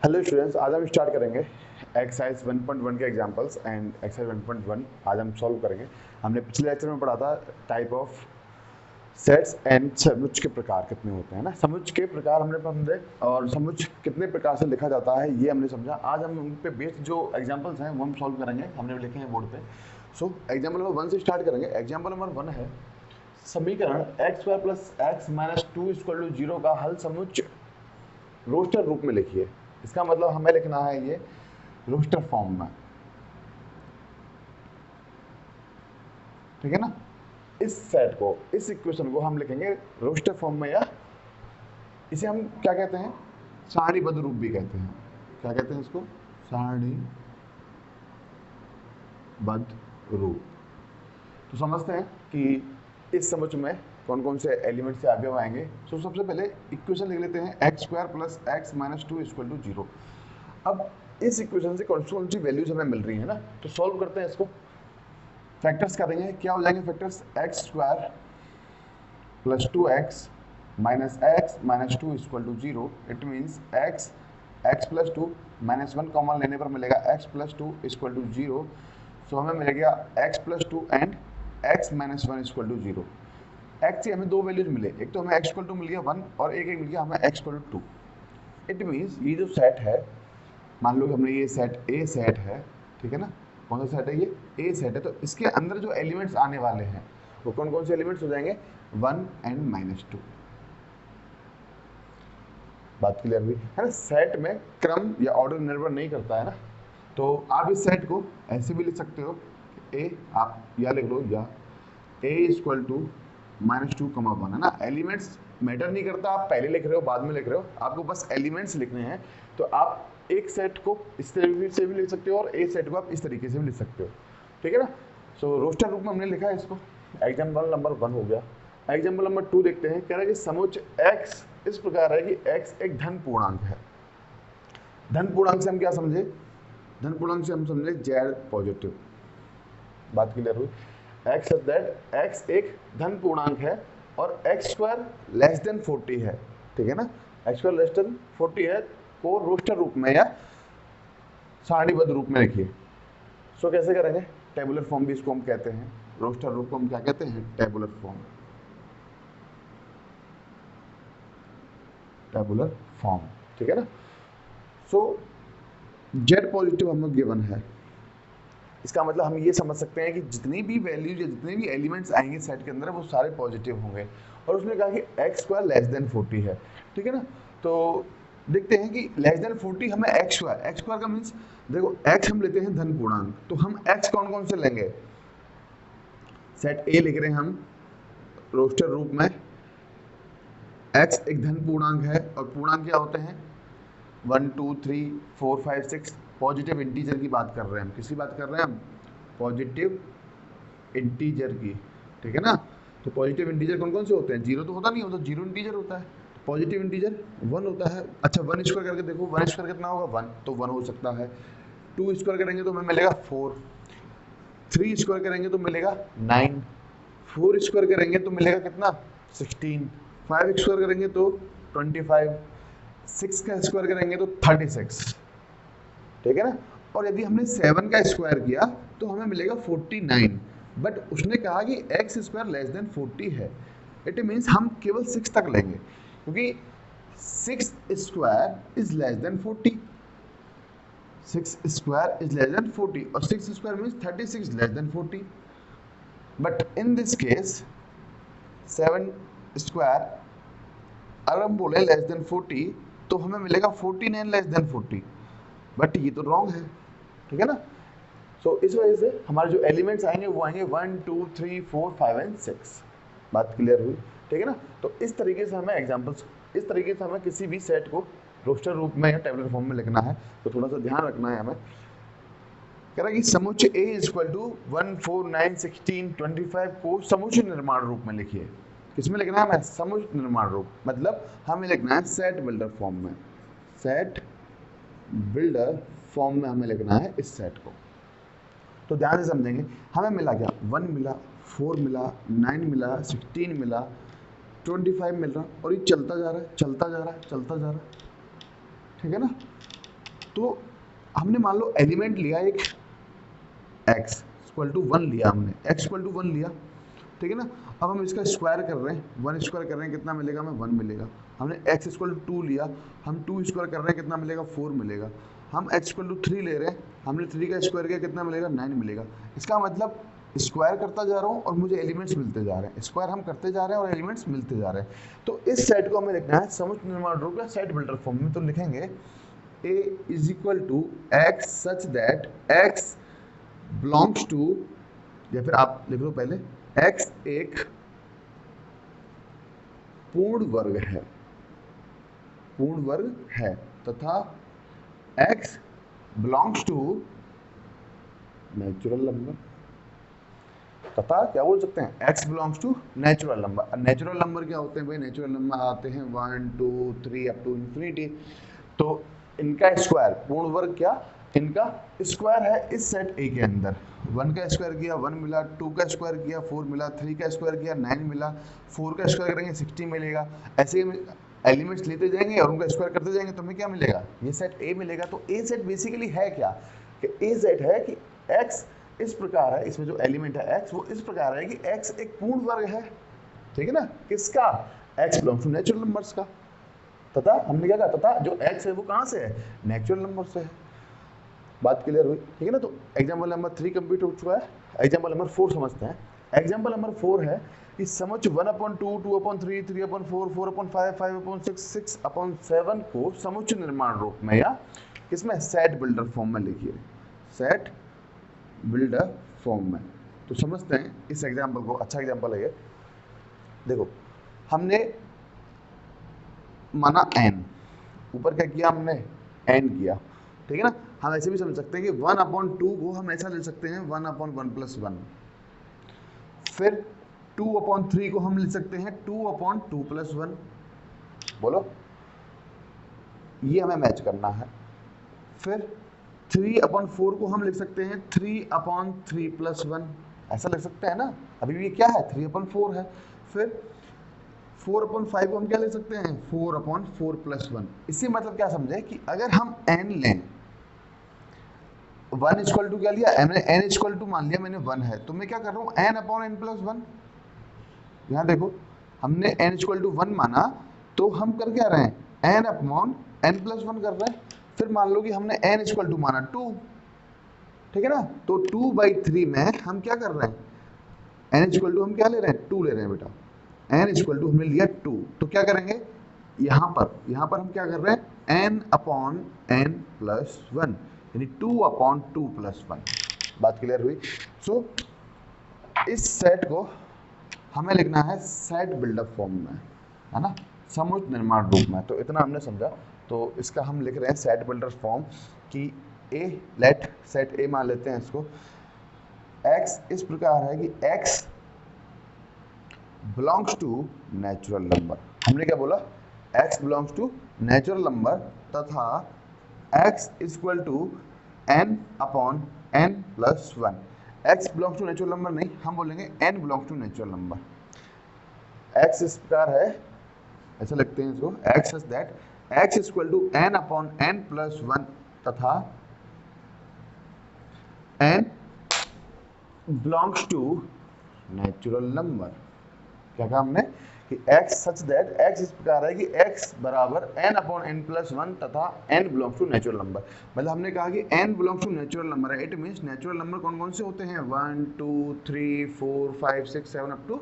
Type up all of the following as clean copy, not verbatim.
Hello students, आज हम start करेंगे एक्सरसाइज 1.1 के एग्जांपल्स एंड एक्सरसाइज 1.1 आज हम सॉल्व करेंगे। हमने पिछले लेक्चर में पढ़ा था टाइप ऑफ सेट्स एंड समुच्चय के प्रकार कितने होते हैं ना। समुच्चय के प्रकार हमने समझे और समुच्चय कितने प्रकार से लिखा जाता है ये हमने समझा। आज हम उन पे बेस्ड जो एग्जांपल्स हैं वो हम सॉल्व करेंगे। हमने लिखे हैं बोर्ड पे। सो एग्जाम्पल नंबर 1 से स्टार्ट करेंगे। एग्जाम्पल नंबर 1 है समीकरण x² + x - 2 = 0 का हल समुच्चय रोस्टर रूप में लिखिए। इसका मतलब हमें लिखना है ये रोस्टर फॉर्म में, ठीक है ना। इस सेट को, इस इक्वेशन को हम लिखेंगे रोस्टर फॉर्म में, या इसे हम क्या कहते हैं, सारणीबद्ध रूप भी कहते हैं। क्या कहते हैं इसको? सारणीबद्ध रूप। तो समझते हैं कि इस समुच्चय में कौन कौन से एलिमेंट से अवयव आएंगे। तो सबसे पहले इक्वेशन लिख लेते हैं x² + x - 2 = 0। अब इस इक्वेशन से कौन सी वैल्यूज हमें मिल रही है ना, तो सॉल्व करते हैं इसको। फैक्टर्स करेंगे, क्या हो जाएंगे factors? x² + 2x - x - 2 = 0। It means x + 2 -1 common लेने पर मिलेगा x + 2 = 0। सो हमें मिलेगा x + 2 एंड x - 1 = 0। x से हमें दो वैल्यूज मिले, एक तो हमें x = मिल गया 1 और एक मिल गया हमें x = 2। इट मीन्स ये जो सेट है, मान लो हमने ये सेट A सेट है, ठीक है ना। कौन सा सेट है? ये A सेट है। तो इसके अंदर जो एलिमेंट्स आने वाले हैं वो कौन कौन से एलिमेंट्स हो जाएंगे? 1 एंड -2। बात क्लियर हुई है ना। सेट में क्रम या ऑर्डर निर्भर नहीं करता है ना। तो आप इस सेट को ऐसे भी लिख सकते हो, A आप या लिख लो, या A = -2, 1 है ना। एलिमेंट्स मैटर नहीं करता, आप पहले लिख रहे हो बाद में लिख रहे हो, आपको बस एलिमेंट्स लिखने हैं। तो आप एक सेट को इस तरीके से भी लिख सकते हो और एक सेट को आप इस तरीके से भी लिख सकते हो, ठीक है ना। सो रोस्टर रूप में हमने लिखा है इसको। एग्जाम्पल नंबर 1 हो गया। एग्जाम्पल नंबर 2 देखते हैं। कह रहा है कि समुच्चय x इस प्रकार है कि x एक धन पूर्णांक है। धन पूर्णांक से हम क्या समझे? धन पूर्णांक से हम समझे z पॉजिटिव। बात क्लियर हुई? x सच दैट x एक धन पूर्णांक है और x² < 40 है, ठीक है ना। x² < 40 है को रोस्टर रूप में या सारणीबद्ध रूप में लिखिए। सो कैसे करेंगे? टेबुलर फॉर्म भी इसको हम कहते हैं। रोस्टर रूप को हम क्या कहते हैं? Tabular form. टेबुलर फॉर्म, ठीक है ना। सो z पॉजिटिव हमें गिवन है। इसका मतलब हम ये समझ सकते हैं कि जितनी भी वैल्यूज या जितने भी एलिमेंट्स आएंगे सेट के अंदर वो सारे पॉजिटिव होंगे। और उसने कहा कि x² < 40 है, ठीक है ना। तो देखते हैं कि <40 हमें x² का मीन्स, देखो x हम लेते हैं धन पूर्णांक, तो हम x कौन कौन से लेंगे? सेट A लिख रहे हैं हम रोस्टर रूप में। x एक धन पूर्णांक है और पूर्णांक क्या होते हैं? 1 2 3 4 5 6। पॉजिटिव इंटीजर की बात कर रहे हैं हम। किसकी बात कर रहे हैं हम? पॉजिटिव इंटीजर की, ठीक है ना। तो पॉजिटिव इंटीजर कौन कौन से होते हैं? जीरो तो होता नहीं, होता जीरो इंटीजर होता है। पॉजिटिव इंटीजर 1 होता है। अच्छा 1 स्क्वायर करके देखो, 1 स्क्वायर कितना होगा? 1, तो 1 हो सकता है। 2 स्क्वायर करेंगे तो हमें मिलेगा 4। 3 स्क्वायर करेंगे तो मिलेगा 9। 4 स्क्वायर करेंगे तो मिलेगा कितना? 16। 5 स्क्वायर करेंगे तो 25। 6 का स्क्वायर करेंगे तो 36, ठीक है ना। और यदि हमने 7 का स्क्वायर किया तो हमें मिलेगा 49। बट उसने कहा कि x² < 40 है। इट मीन्स हम केवल 6 तक लेंगे, क्योंकि 6 square is less then 40। 6 square is less then 40 और 6 square means 36 less than 40। But in this case 7 square अगर हम बोले लेस देन 40 तो हमें मिलेगा 49 लेस देन 40। बट ये तो रॉन्ग है, ठीक है ना। सो इस वजह से हमारे जो एलिमेंट्स आएंगे वो आएंगे 1 2 3 4 5 एंड 6। बात क्लियर हुई, ठीक है ना। तो इस तरीके से हमें एग्जांपल्स, इस तरीके से हमें किसी भी सेट को रोस्टर रूप में या टेबुलर फॉर्म में लिखना है। तो थोड़ा सा ध्यान रखना है हमें। कह रहा है कि समुच्चय A = 1 4 9 16 25 को समुच्चय निर्माण रूप में लिखिए। किसमें लिखना है हमें? समुच्चय निर्माण रूप, मतलब हमें लिखना है सेट बिल्डर फॉर्म में। सेट बिल्डर फॉर्म में हमें लिखना है इस सेट को। तो ध्यान से समझेंगे। हमें मिला क्या? 1 मिला, 4 मिला, 9 मिला, 16 मिला, 25 मिल रहा और ये चलता जा रहा है, चलता जा रहा है, चलता जा रहा है, ठीक है ना। तो हमने मान लो एलिमेंट लिया एक x इक्वल टू 1 लिया, हमने x इक्वल टू 1 लिया, ठीक है ना। अब हम इसका स्क्वायर कर रहे हैं, 1 स्क्वायर कर रहे हैं, कितना मिलेगा हमें 1 मिलेगा। हमने x इक्वल टू 2 लिया, हम 2 स्क्वायर कर रहे हैं, कितना मिलेगा 4 मिलेगा। हम x इक्वल टू 3 ले रहे हैं, हमने 3 का स्क्वायर किया, कितना मिलेगा 9 मिलेगा। इसका मतलब स्क्वायर करता जा रहा हूँ और मुझे एलिमेंट्स मिलते जा रहे हैं, स्क्वायर हम करते जा रहे हैं और एलिमेंट्स मिलते जा रहे हैं। तो इस सेट को हमें लिखना है समुच्चय निर्माण रूप या सेट बिल्डर फॉर्म में। तो लिखेंगे A is equal to x such that x belongs to, या फिर आप लिख लो पहले x एक पूर्ण वर्ग है, पूर्ण वर्ग है, तथा x belongs to natural number, तथा क्या बोल सकते हैं x belongs to natural number. Natural number क्या होते हैं भाई, नेचुरल नंबर आते हैं 1 2 3 अप टू इंफिनिटी। तो इनका स्क्वायर, पूर्ण वर्ग क्या, इनका स्क्वायर है इस सेट A के अंदर। 1 का स्क्वायर किया 1 मिला, 2 का स्क्वायर किया 4 मिला, 3 का स्क्वायर किया 9 मिला, 4 का स्क्वायर करेंगे 60 मिलेगा। ऐसे एलिमेंट्स लेते जाएंगे और उनका स्क्वायर करते जाएंगे तो हमें क्या मिलेगा, ये सेट A मिलेगा। तो A सेट बेसिकली है क्या, कि A सेट है कि x इस प्रकार है, इसमें जो एलिमेंट है x वो इस प्रकार है कि x एक पूर्ण वर्ग है, ठीक है ना, किसका, x belongs to natural numbers का। तथा हमने क्या कहा, तथा जो x है वो कहाँ से है, नेचुरल नंबर से है। बात क्लियर हुई, ठीक है ना। तो एग्जाम्पल नंबर 3 कंप्लीट हो चुका है। एग्जाम्पल नंबर 4 समझते हैं। एग्जाम्पल नंबर 4 है कि समुच्चय 1/2, 2/3, 3/4, 4/5, 5/6, 6/7 को समुच्चय निर्माण रूप में या किसमें, सेट बिल्डर फॉर्म में लिखिए, सेट बिल्डर फॉर्म में। तो समझते हैं इस एग्जाम्पल को, अच्छा एग्जाम्पल है ये। देखो हमने माना n, ऊपर क्या किया हमने, n किया, ठीक है ना। हम ऐसे भी समझ सकते हैं कि 1/2 को हम ऐसा ले सकते हैं 1/1+1। फिर 2/3 को हम ले सकते हैं 2/2+1। बोलो, ये हमें मैच करना है। फिर 3/4 को हम लिख सकते हैं 3/3+1, ऐसा लिख सकते हैं ना। अभी भी ये क्या है, 3/4 है। फिर 4/5 को हम क्या ले सकते हैं, 4/4+1। इससे मतलब क्या समझे कि अगर हम n लें, 1 इक्वल टू क्या लिया, n इक्वल टू मान लिया मैंने 1 है, तो मैं क्या कर रहा हूँ n/n+1। यहाँ देखो हमने n इक्वल टू 1 माना, तो हम कर क्या रहे हैं, n/n+1 कर रहे हैं। फिर मान लो कि हमने n इक्वल टू माना 2, ठीक है ना। तो 2/3 में हम क्या कर रहे हैं, n इक्वल टू हम क्या ले रहे हैं, 2 ले रहे हैं बेटा। n इक्वल टू हमने लिया 2, तो क्या करेंगे, यहाँ पर हम क्या कर रहे हैं, n/n+1 यानी 2/2+1। बात क्लियर हुई। सो इस सेट को हमें लिखना है सेट बिल्डअप फॉर्म में, है ना, समुच्चय निर्माण रूप में। तो इतना हमने समझा। तो इसका हम लिख रहे हैं सेट बिल्डर फॉर्म कि A, लेट सेट A मान लेते हैं इसको। x इस प्रकार है कि x belongs to natural number. हमने क्या बोला, x belongs to natural number तथा x equal to n/n+1। x belongs to natural number नहीं, हम बोलेंगे n belongs to natural number. x इस प्रकार है, ऐसा लिखते हैं इसको, x is that x equal to n/n+1 तथा n belongs to natural number. क्या कहा हमने कि x सच दैट x इस प्रकार है कि x बराबर n/n+1 तथा n belongs to natural number. मतलब हमने कहा कि n belongs to natural number है, इट मींस नेचुरल नंबर कौन कौन से होते हैं, 1 2 3 4 5 6 7 अप टू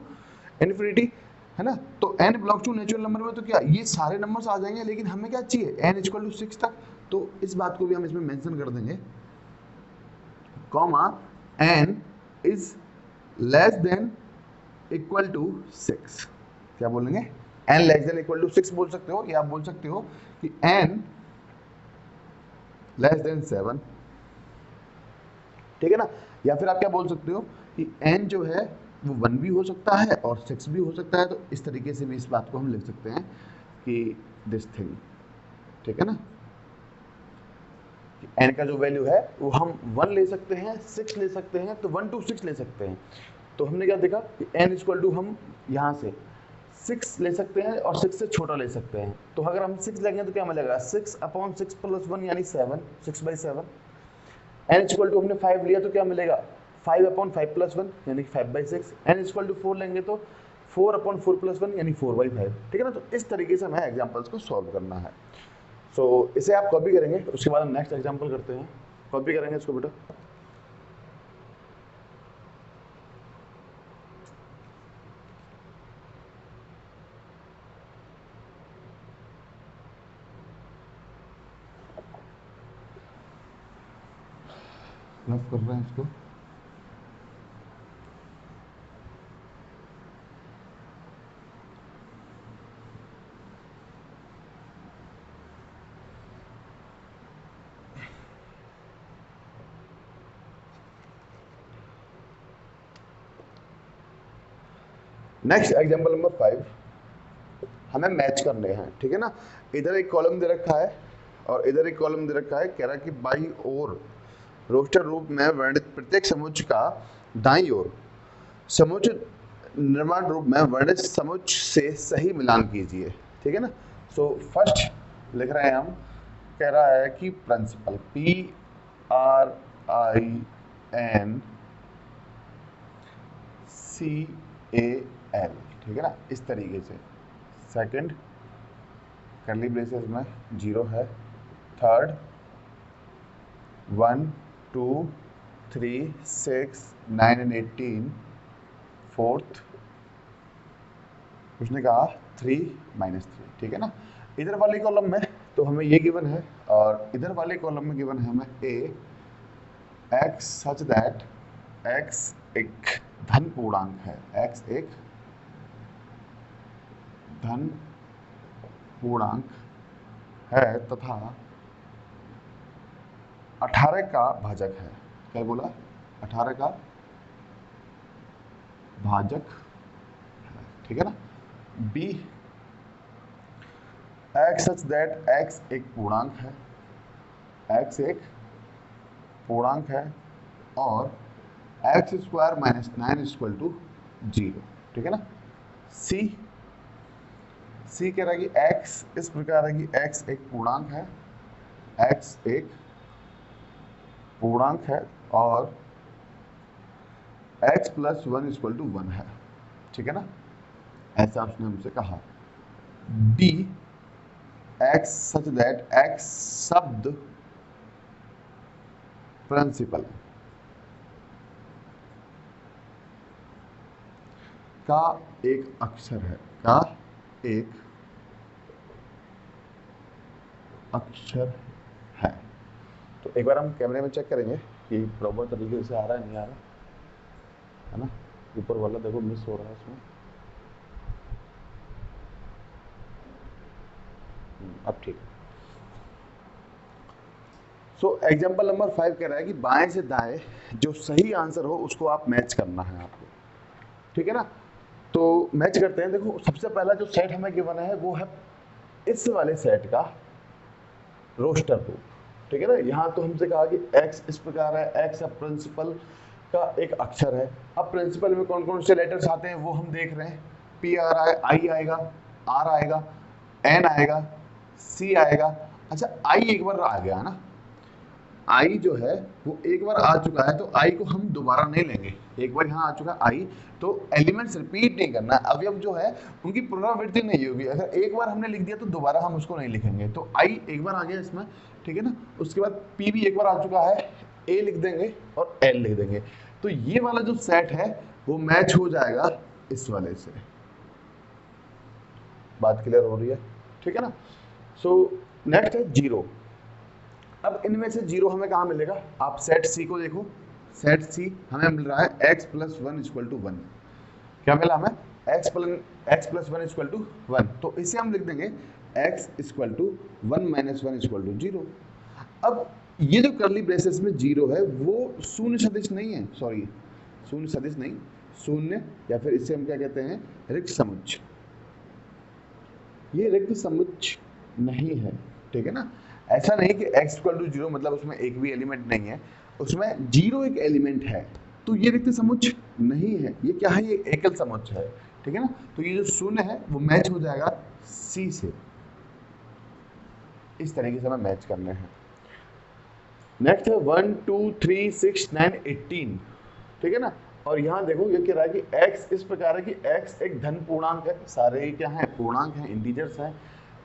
इन्फिनिटी, है ना। तो n belongs to natural number में तो क्या ये सारे नंबर्स आ जाएंगे, लेकिन हमें क्या चाहिए, n इक्वल टू 6 तक। तो इस बात को भी हम इसमें मेंशन कर देंगे, comma n is less than equal to 6। क्या बोलेंगे, n less than equal to 6 बोल सकते हो, या आप बोल सकते हो कि n लेस देन 7, ठीक है ना। या फिर आप क्या बोल सकते हो कि n जो है वो 1 भी हो सकता है और 6 भी हो सकता है। तो इस तरीके से भी इस बात को हम लिख सकते हैं कि दिस थिंग, ठीक है ना, कि n का जो वैल्यू है वो हम 1 ले सकते हैं, 6 ले सकते हैं, तो 1 to 6 ले सकते हैं। तो हमने क्या देखा कि n इक्वल टू हम यहाँ से 6 ले सकते हैं और 6 से छोटा ले सकते हैं। तो अगर हम 6 लेंगे तो क्या मिलेगा, 6/6 + 1 यानी 7, 6/7। n इक्वल टू हमने 5 लिया तो क्या मिलेगा, 5/5 + 1 यानी 5/6। n इक्वल टू 4 लेंगे तो 4/4 + 1 यानी 4/5। ठीक है ना। तो इस तरीके से हमें एग्जांपल्स को सॉल्व करना है। सो इसे आप कॉपी करेंगे, उसके बाद हम नेक्स्ट एग्जांपल करते हैं। कॉपी करेंगे इसको बेटा। लव कर रहे हैं इसको। नेक्स्ट एग्जांपल नंबर 5 हमें मैच करने हैं। ठीक है ना। इधर एक कॉलम दे रखा है और इधर एक कॉलम दे रखा है। कह रहा है कि बाई ओर रोस्टर रूप में वर्णित प्रत्येक समुच्चय का दाईं ओर समुच्चय निर्माण रूप में वर्णित समुच्चय से सही मिलान कीजिए। ठीक है ना। सो फर्स्ट लिख रहे हैं हम, कह रहा है कि प्रिंसिपल PRINCAL, ठीक है ना, इस तरीके से। सेकंड कर्ली ब्रेसेस में 0 है। Third 1 2 3 6 9 and 18। फोर्थ उसने कहा 3 - 3। ठीक है ना। इधर वाले कॉलम में तो हमें ये गिवन है और इधर वाले कॉलम में गिवन है हमें x सच दैट x एक धन पूर्णांक है, x एक धन पूर्णांक है तथा 18 का भाजक है। क्या बोला, 18 का भाजक है। ठीक है ना। b x such that x एक पूर्णांक है, x एक पूर्णांक है और x² - 9 = 0। ठीक है ना। c कह रहा है कि x इस प्रकार है कि x एक पूर्णांक है, x एक पूर्णांक है और x + 1 = 1 है। ठीक है ना। ऐसा उसने हमसे कहा। d x such that x शब्द प्रिंसिपल का एक अक्षर है, का एक अक्षर है। तो एक बार हम कैमरे में चेक करेंगे कि प्रॉपर तरीके से आ रहा है नहीं आ रहा है ना। ऊपर वाला देखो मिस हो रहा है इसमें। अब ठीक। सो एग्जांपल नंबर 5 कह रहा है कि बाएं से दाएं जो सही आंसर हो उसको आप मैच करना है आपको। ठीक है ना। तो मैच करते हैं। देखो सबसे पहला जो सेट हमें गिवन है वो है इस वाले सेट का रोस्टर रूप। ठीक है ना। यहाँ तो हमसे कहा कि x इस प्रकार है, x अब प्रिंसिपल का एक अक्षर है। अब प्रिंसिपल में कौन कौन से लेटर्स आते हैं वो हम देख रहे हैं। P आ रहा है, I आएगा, R आएगा, N आएगा, C आएगा। अच्छा I एक बार आ गया ना, I जो है वो एक बार आ चुका है तो I को हम दोबारा नहीं लेंगे। एक बार यहाँ आ चुका है I तो एलिमेंट्स रिपीट नहीं करना। अवयव जो है उनकी पुनरावृत्ति नहीं होगी। अगर एक बार हमने लिख दिया तो दोबारा हम उसको नहीं लिखेंगे। तो I एक बार आ गया इसमें। ठीक है ना। उसके बाद P भी एक बार आ चुका है, A लिख देंगे और L लिख देंगे। तो ये वाला जो सेट है वो मैच हो जाएगा इस वाले से। बात क्लियर हो रही है। ठीक है ना। सो नेक्स्ट है 0। अब इनमें से 0 हमें कहाँ मिलेगा, आप सेट C को देखो। सेट C हमें मिल रहा है x + 1 = 1। क्या मिला हमें, x + 1 = 1। तो इसे हम लिख देंगे x = 1 - 1 = 0। अब ये जो कर्ली ब्रेसेस में 0 है वो शून्य सदिश नहीं है, सॉरी शून्य सदिश नहीं, शून्य या फिर इसे हम क्या कहते हैं, रिक्त समुच्चय। ये रिक्त समुच्चय नहीं है। ठीक है ना। ऐसा नहीं कि x = 0 मतलब उसमें एक भी एलिमेंट नहीं है, उसमें 0 एक एलिमेंट है। तो ये रिक्त समुच्चय नहीं है। ये क्या है, ये एकल समुच्चय है। ठीक है ना। तो ये जो शून्य है वो मैच हो जाएगा सी से। इस तरीके से हमें मैच करने हैं। नेक्स्ट है 1 2 3 6 9 18, ठीक है ना। और यहाँ देखो ये कह रहा है कि x इस प्रकार है कि x एक धन पूर्णांक है, सारे क्या हैं पूर्णांक हैं, इंटीजर्स हैं,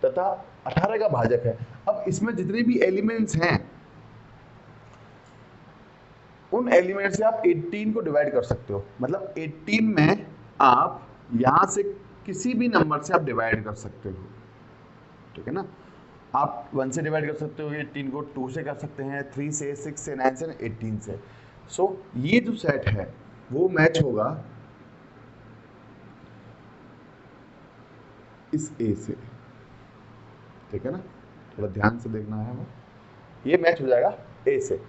तथा 18 का भाजक है। अब इसमें जितने भी एलिमेंट्स हैं उन एलिमेंट से आप 18 को डिवाइड कर सकते हो। मतलब 18 में आप यहां से किसी भी नंबर से आप डिवाइड कर सकते हो, ठीक है ना। आप 1 से डिवाइड कर सकते हो 18 को, 2 से कर सकते हैं, 3 से, 6 से, 9 से, 18 से। सो ये जो सेट है वो मैच होगा इस ए से, ठीक है ना। थोड़ा ध्यान से देखना है, वो ये मैच हो जाएगा ए से।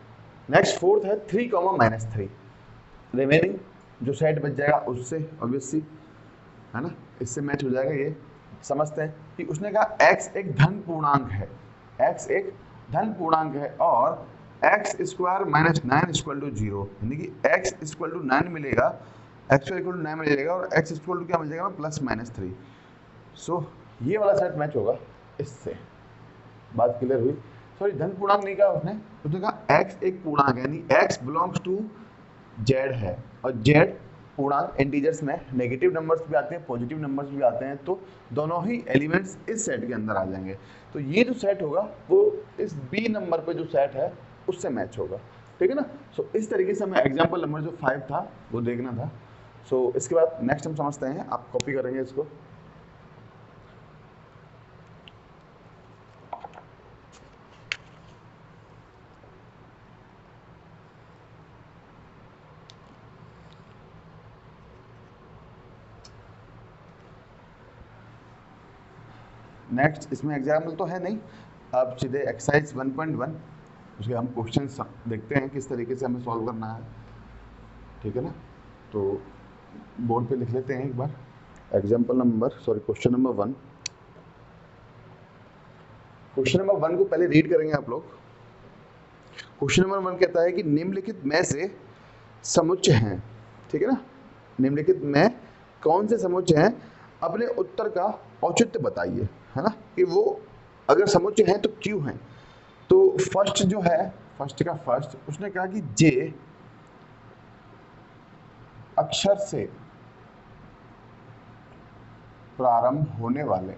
नेक्स्ट फोर्थ है 3 -3, रिमेनिंग जो सेट बच जाएगा उससे ऑब्वियसली, है ना, इससे मैच हो जाएगा। ये समझते हैं कि उसने कहा x एक धन पूर्णांक है, x एक धन पूर्णांक है और x square minus 9 equal to 0, यानी कि x इक्वल टू 9 मिलेगा, x इक्वल टू 9 मिलेगा और x इक्वल टू क्या मिल जाएगा +-3। सो ये वाला सेट मैच होगा इससे। बात क्लियर हुई। सॉरी धन पूर्णांक नहीं कहा उसने कहा x एक पूर्णांक है, यानी x बिलोंग्स टू z है, और z पूर्णांक इंटीजर्स में नेगेटिव नंबर्स भी आते हैं, पॉजिटिव नंबर्स भी आते हैं, तो दोनों ही एलिमेंट्स इस सेट के अंदर आ जाएंगे। तो ये जो सेट होगा वो इस बी नंबर पे जो सेट है उससे मैच होगा, ठीक है ना। सो इस तरीके से हमें एग्जाम्पल नंबर जो 5 था वो देखना था। सो इसके बाद नेक्स्ट हम समझते हैं, आप कॉपी करेंगे इसको। नेक्स्ट इसमें एग्जाम्पल तो है नहीं, अब सीधे एक्सरसाइज 1.1 उसके हम क्वेश्चन देखते हैं किस तरीके से हमें सॉल्व करना है, ठीक है ना। तो बोर्ड पे लिख लेते हैं एक बार क्वेश्चन नंबर 1। क्वेश्चन नंबर 1 को पहले रीड करेंगे आप लोग। क्वेश्चन नंबर 1 कहता है कि निम्नलिखित में से समुच्चय हैं, ठीक है ना, निम्नलिखित में कौन से समुच्चय हैं, अपने उत्तर का औचित्य बताइए, है ना, कि वो अगर समुच्चय हैं तो क्यों हैं। तो फर्स्ट जो है, फर्स्ट का फर्स्ट उसने कहा कि जे अक्षर से प्रारंभ होने वाले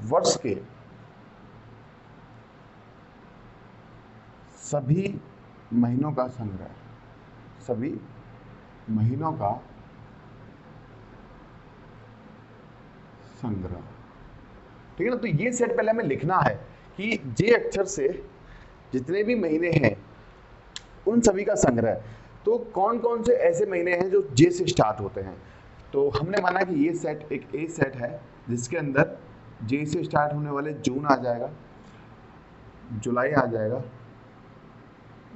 वर्ष के सभी महीनों का संग्रह, सभी महीनों का संग्रह, ठीक है ना। तो ये सेट पहले हमें लिखना है कि जे अक्षर से जितने भी महीने हैं उन सभी का संग्रह। तो कौन कौन से ऐसे महीने हैं जो जे से स्टार्ट होते हैं। तो हमने माना कि ये सेट एक ए सेट है जिसके अंदर जे से स्टार्ट होने वाले जून आ जाएगा, जुलाई आ जाएगा,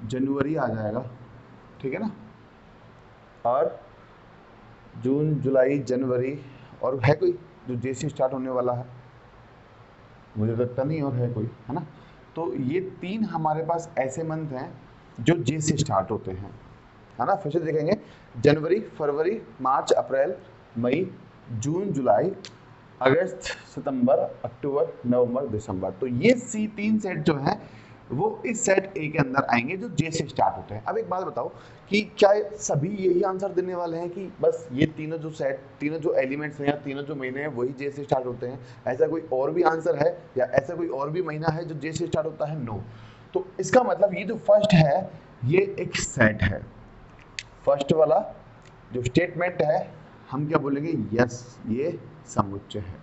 जनवरी आ जाएगा, ठीक है ना, और जून जुलाई जनवरी, और है कोई जो जे से स्टार्ट होने वाला है, मुझे लगता नहीं और है कोई, है ना। तो ये 3 हमारे पास ऐसे मंथ हैं जो जे से स्टार्ट होते हैं, है ना। फिर से देखेंगे, जनवरी, फरवरी, मार्च, अप्रैल, मई, जून, जुलाई, अगस्त, सितंबर, अक्टूबर, नवंबर, दिसंबर। तो ये सी 3 सेट जो हैं वो इस सेट ए के अंदर आएंगे जो जे से स्टार्ट होते हैं। अब एक बात बताओ कि क्या सभी यही आंसर देने वाले हैं कि बस ये तीनों जो सेट, तीनों जो एलिमेंट्स हैं या तीनों जो महीने हैं वही जे से स्टार्ट होते हैं, ऐसा कोई और भी आंसर है या ऐसा कोई और भी महीना है जो जे से स्टार्ट होता है। नो। तो इसका मतलब ये जो फर्स्ट है ये एक सेट है, फर्स्ट वाला जो स्टेटमेंट है हम क्या बोलेंगे, यस ये समुच्चय है,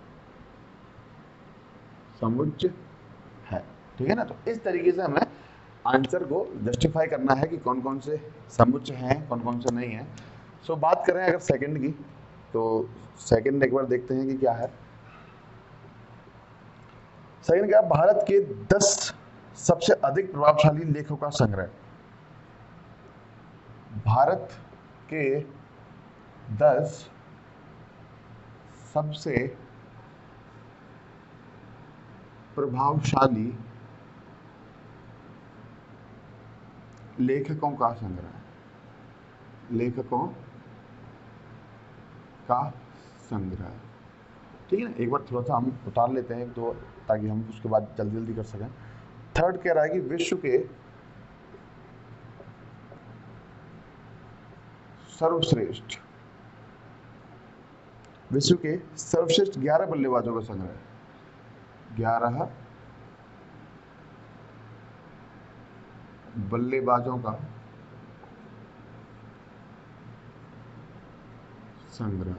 समुच्चय है, ठीक है ना। तो इस तरीके से हमें आंसर को जस्टिफाई करना है कि कौन कौन से समुच्चय हैं, कौन कौन से नहीं है। सो बात करें अगर सेकंड की, तो सेकंड एक बार देखते हैं कि क्या है। सेकंड क्या, भारत के 10 सबसे अधिक प्रभावशाली लेखों का संग्रह। भारत के 10 सबसे प्रभावशाली लेखकों का संग्रह, लेखकों का संग्रह। ठीक है ना, एक बार थोड़ा सा हम उतार लेते हैं तो ताकि हम उसके बाद जल्दी जल्दी कर सकें। थर्ड कह रहा है कि विश्व के सर्वश्रेष्ठ, विश्व के सर्वश्रेष्ठ 11 बल्लेबाजों का संग्रह, 11 बल्लेबाजों का संग्रह।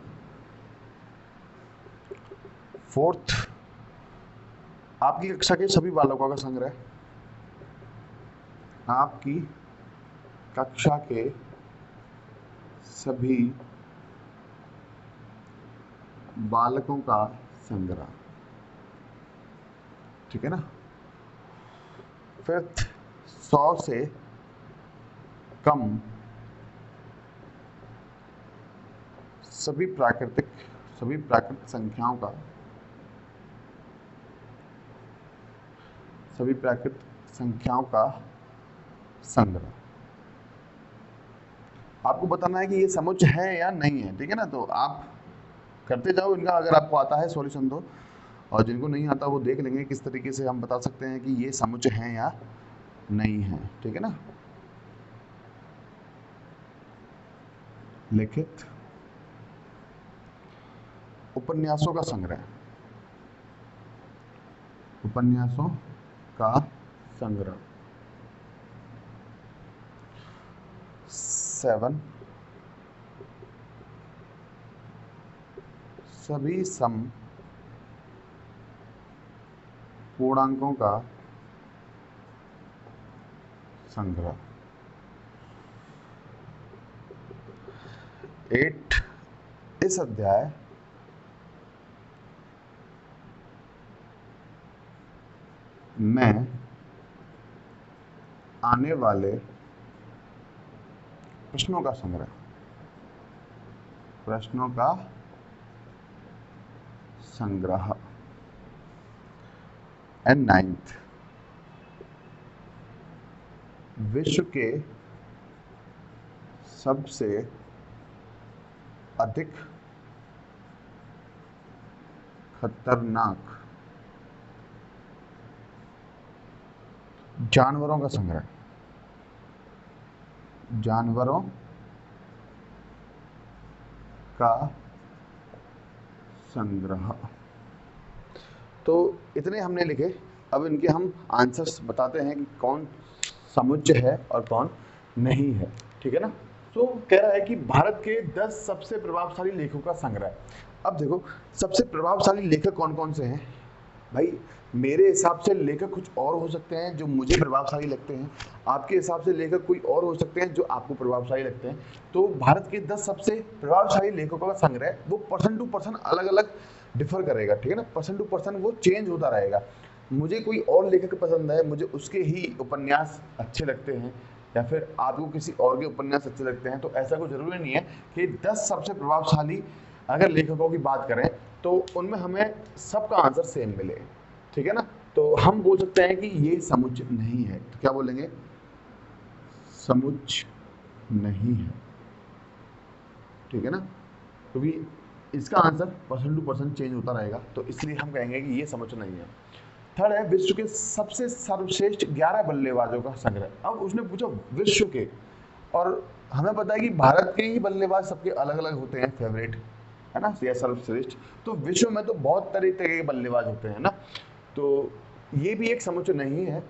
फोर्थ, आपकी कक्षा के सभी बालकों का संग्रह, आपकी कक्षा के सभी बालकों का संग्रह। ठीक है ना। फिफ्थ, 100 से कम सभी प्राकृतिक संख्याओं का, सभी प्राकृतिक संख्याओं का संग्रह। आपको बताना है कि ये समुच्चय है या नहीं है। ठीक है ना, तो आप करते जाओ इनका, अगर आपको आता है सॉल्यूशन तो, और जिनको नहीं आता वो देख लेंगे किस तरीके से हम बता सकते हैं कि ये समुच्चय है या नहीं है। ठीक है ना। लिखित उपन्यासों का संग्रह, उपन्यासों का संग्रह। 7, सभी सम पूर्णांकों का संग्रह। 8, इस अध्याय में आने वाले प्रश्नों का संग्रह, प्रश्नों का संग्रह। एंड 9th, विश्व के सबसे अधिक खतरनाक जानवरों का संग्रह, जानवरों का संग्रह। तो इतने हमने लिखे। अब इनके हम आंसर्स बताते हैं कि कौन समुच्चय है और कौन नहीं है। ठीक है ना। तो कह रहा है कि भारत के 10 सबसे प्रभावशाली लेखकों का संग्रह। अब देखो सबसे प्रभावशाली लेखक कौन कौन से हैं भाई। मेरे हिसाब से लेखक कुछ और हो सकते हैं जो मुझे प्रभावशाली लगते हैं, आपके हिसाब से लेखक कोई और हो सकते हैं जो आपको प्रभावशाली लगते हैं। तो भारत के 10 सबसे प्रभावशाली लेखकों का संग्रह वो पर्सन टू पर्सन अलग अलग डिफर करेगा। ठीक है ना, पर्सन टू पर्सन वो चेंज होता रहेगा। मुझे कोई और लेखक पसंद है, मुझे उसके ही उपन्यास अच्छे लगते हैं, या फिर आपको किसी और के उपन्यास अच्छे लगते हैं। तो ऐसा कोई जरूरी नहीं है कि 10 सबसे प्रभावशाली अगर लेखकों की बात करें तो उनमें हमें सबका आंसर सेम मिले। ठीक है ना। तो हम बोल सकते हैं कि ये समुच्चय नहीं है। तो क्या बोलेंगे, समुच्चय नहीं है। ठीक है ना, क्योंकि तो इसका answer person to person change होता रहेगा, तो इसलिए हम कहेंगे कि ये समुच्चय नहीं है। थर्ड है विश्व के सबसे सर्वश्रेष्ठ 11 बल्लेबाजों का संग्रह। अब उसने पूछा विश्व के, और हमें पता है कि भारत के ही बल्लेबाज सबके अलग अलग होते हैं फेवरेट, है ना, या सर्वश्रेष्ठ। तो विश्व में तो बहुत तरह के बल्लेबाज होते हैं ना, तो ये भी एक समुच्चय नहीं है।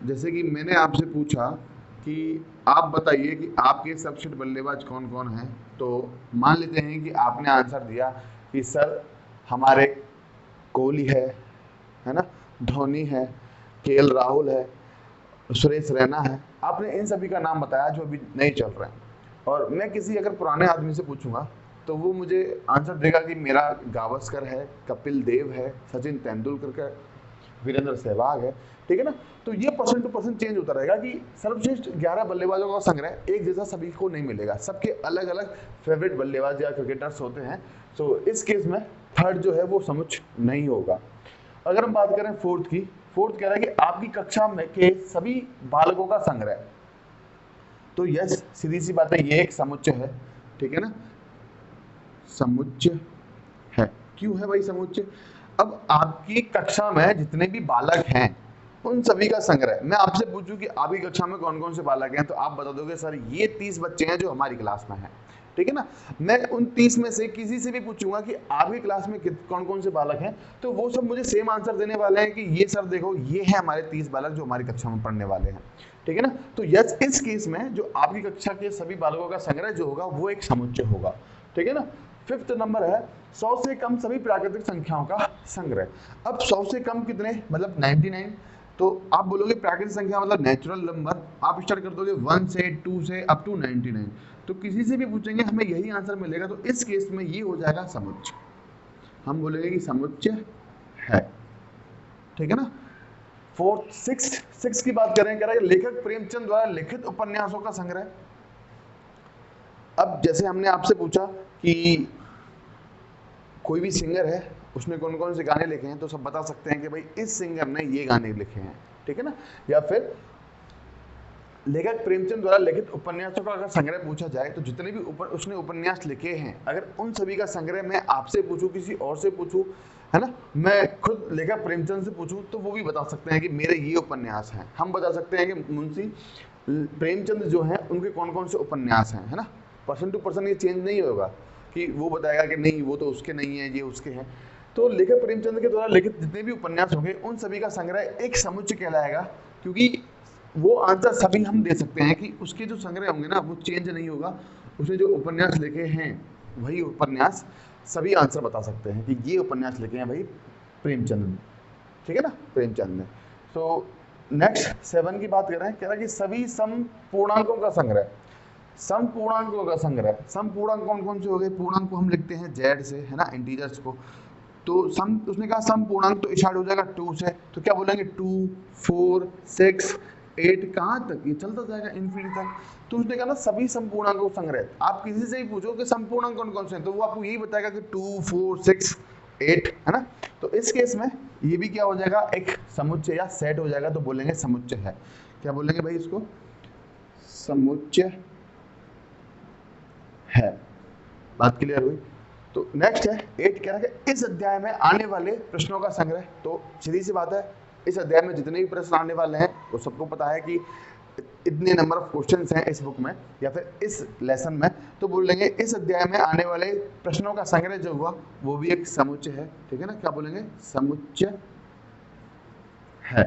जैसे कि मैंने आपसे पूछा कि आप बताइए कि आपके सर्वश्रेष्ठ बल्लेबाज कौन कौन हैं, तो मान लेते हैं कि आपने आंसर दिया कि सर हमारे कोहली है ना, धोनी है, केएल राहुल है, सुरेश रैना है। आपने इन सभी का नाम बताया जो अभी नहीं चल रहे हैं। और मैं किसी अगर पुराने आदमी से पूछूंगा तो वो मुझे आंसर देगा कि मेरा गावस्कर है, कपिल देव है, सचिन तेंदुलकर है, वीरेंद्र सहवाग है। ठीक है ना। तो ये पर्सन टू पर्सन चेंज होता रहेगा कि सर्वश्रेष्ठ 11 बल्लेबाजों का संग्रह एक जैसा सभी को नहीं मिलेगा, सबके अलग अलग फेवरेट बल्लेबाज या क्रिकेटर्स होते हैं। तो इस केस में थर्ड जो है वो समुच्चय नहीं होगा। अगर हम बात करें फोर्थ की, फोर्थ कह रहा है कि आपकी कक्षा में के सभी बालकों का संग्रह। तो यस, सीधी सी बात है, ये एक समुच्चय है, ठीक है ना, समुच्चय है। क्यों है भाई समुच्चय? अब आपकी कक्षा में जितने भी बालक हैं उन सभी का संग्रह। मैं आपसे पूछूं कि आपकी कक्षा में कौन कौन से बालक हैं, तो आप बता दोगे सर ये 30 बच्चे हैं जो हमारी क्लास में हैं, ठीक है ना। मैं उन 30 में से किसी से भी पूछूंगा कि आपकी क्लास में कौन कौन से बालक हैं, तो वो सब मुझे सेम आंसर देने वाले हैं कि ये सर देखो ये है हमारे 30 बालक जो हमारी कक्षा में पढ़ने वाले हैं, ठीक है ना। तो यस, इस केस में जो आपकी कक्षा के सभी बालकों का संग्रह जो होगा वो एक समुच्चय होगा, ठीक है ना। फिफ्थ नंबर है 100 से कम सभी प्राकृतिक संख्याओं का संग्रह। अब 100 से कम कितने, मतलब 99। तो आप बोलोगे प्राकृतिक संख्या मतलब नेचुरल नंबर, आप स्टार्ट कर दोगे 1 से 2 से अप टू 99। तो किसी से भी पूछेंगे हमें यही आंसर मिलेगा, तो इस केस में ये हो जाएगा समुच्चय। हम बोलेंगे कि समुच्चय है, ठीक है ना। फोर्थ सिक्स की बात करें, कह रहा है लेखक प्रेमचंद द्वारा लिखित उपन्यासों का संग्रह। अब जैसे हमने आपसे पूछा कि कोई भी सिंगर है उसने कौन कौन से गाने लिखे हैं, तो सब बता सकते हैं कि भाई इस सिंगर ने ये गाने लिखे हैं, ठीक है ना। या फिर लेखक प्रेमचंद द्वारा लिखित उपन्यासों का अगर संग्रह पूछा जाए तो जितने भी उसने उपन्यास लिखे हैं, अगर उन सभी का संग्रह मैं आपसे पूछूं, किसी और से पूछूं, है ना, मैं खुद लेखक प्रेमचंद से पूछूं, तो वो भी बता सकते हैं कि मेरे ये उपन्यास हैं। हम बता सकते हैं कि मुंशी प्रेमचंद जो हैं उनके कौन कौन से उपन्यास हैं, है ना। पर्सन टू पर्सन ये चेंज नहीं होगा कि वो बताएगा कि नहीं वो तो उसके नहीं है, ये उसके हैं। तो लेखक प्रेमचंद के द्वारा लिखित जितने भी उपन्यास होंगे उन सभी का संग्रह एक समुच्चय कहलाएगा, क्योंकि वो आंसर सभी हम दे सकते हैं कि उसके जो संग्रह होंगे ना वो चेंज नहीं होगा। उसने जो उपन्यास लिखे हैं वही उपन्यास सभी आंसर बता सकते हैं कि ये उपन्यास लिखे हैं भाई प्रेमचंद ने, ठीक है ना, प्रेमचंद ने। तो नेक्स्ट 7 की बात कर रहे हैं, कह रहा है कि सभी समपूर्णांकों का संग्रह। समपूर्णांकों का संग्रह, समपूर्णांक कौन कौन से हो गए? पूर्णांक को हम लिखते हैं जेड से, है ना, इंटीजर्स को। तो सम, उसने कहा समपूर्णांक तो स्टार्ट हो जाएगा 2 से, तो क्या बोलेंगे 2, 4, 6, 8, कहाँ तक ये चलता जाएगा इन्फिनिटी तक। तो उसने कहा ना सभी समपूर्णांकों का संग्रह। आप किसी से ही पूछो कि समपूर्णांक कौन कौन से हैं, तो वो आपको यही बताएगा कि 2, 4, 6, 8, है ना। तो इस केस में ये भी क्या हो जाएगा, एक समुच्चय या सेट हो जाएगा, तो बोलेंगे समुच्चय है। क्या बोलेंगे भाई इसको? समुच्चय है। बात क्लियर हुई? तो नेक्स्ट है 8, कह रहा है इस अध्याय में आने वाले प्रश्नों का संग्रह। तो सीधी सी बात है, इस अध्याय में जितने भी प्रश्न आने वाले हैं वो सबको पता है कि इतने नंबर ऑफ क्वेश्चंस हैं इस बुक में या फिर इस लेसन में। तो बोल लेंगे इस अध्याय में आने वाले प्रश्नों का संग्रह जो हुआ वो भी एक समुच्चय है, ठीक है ना। क्या बोलेंगे? समुच्चय है।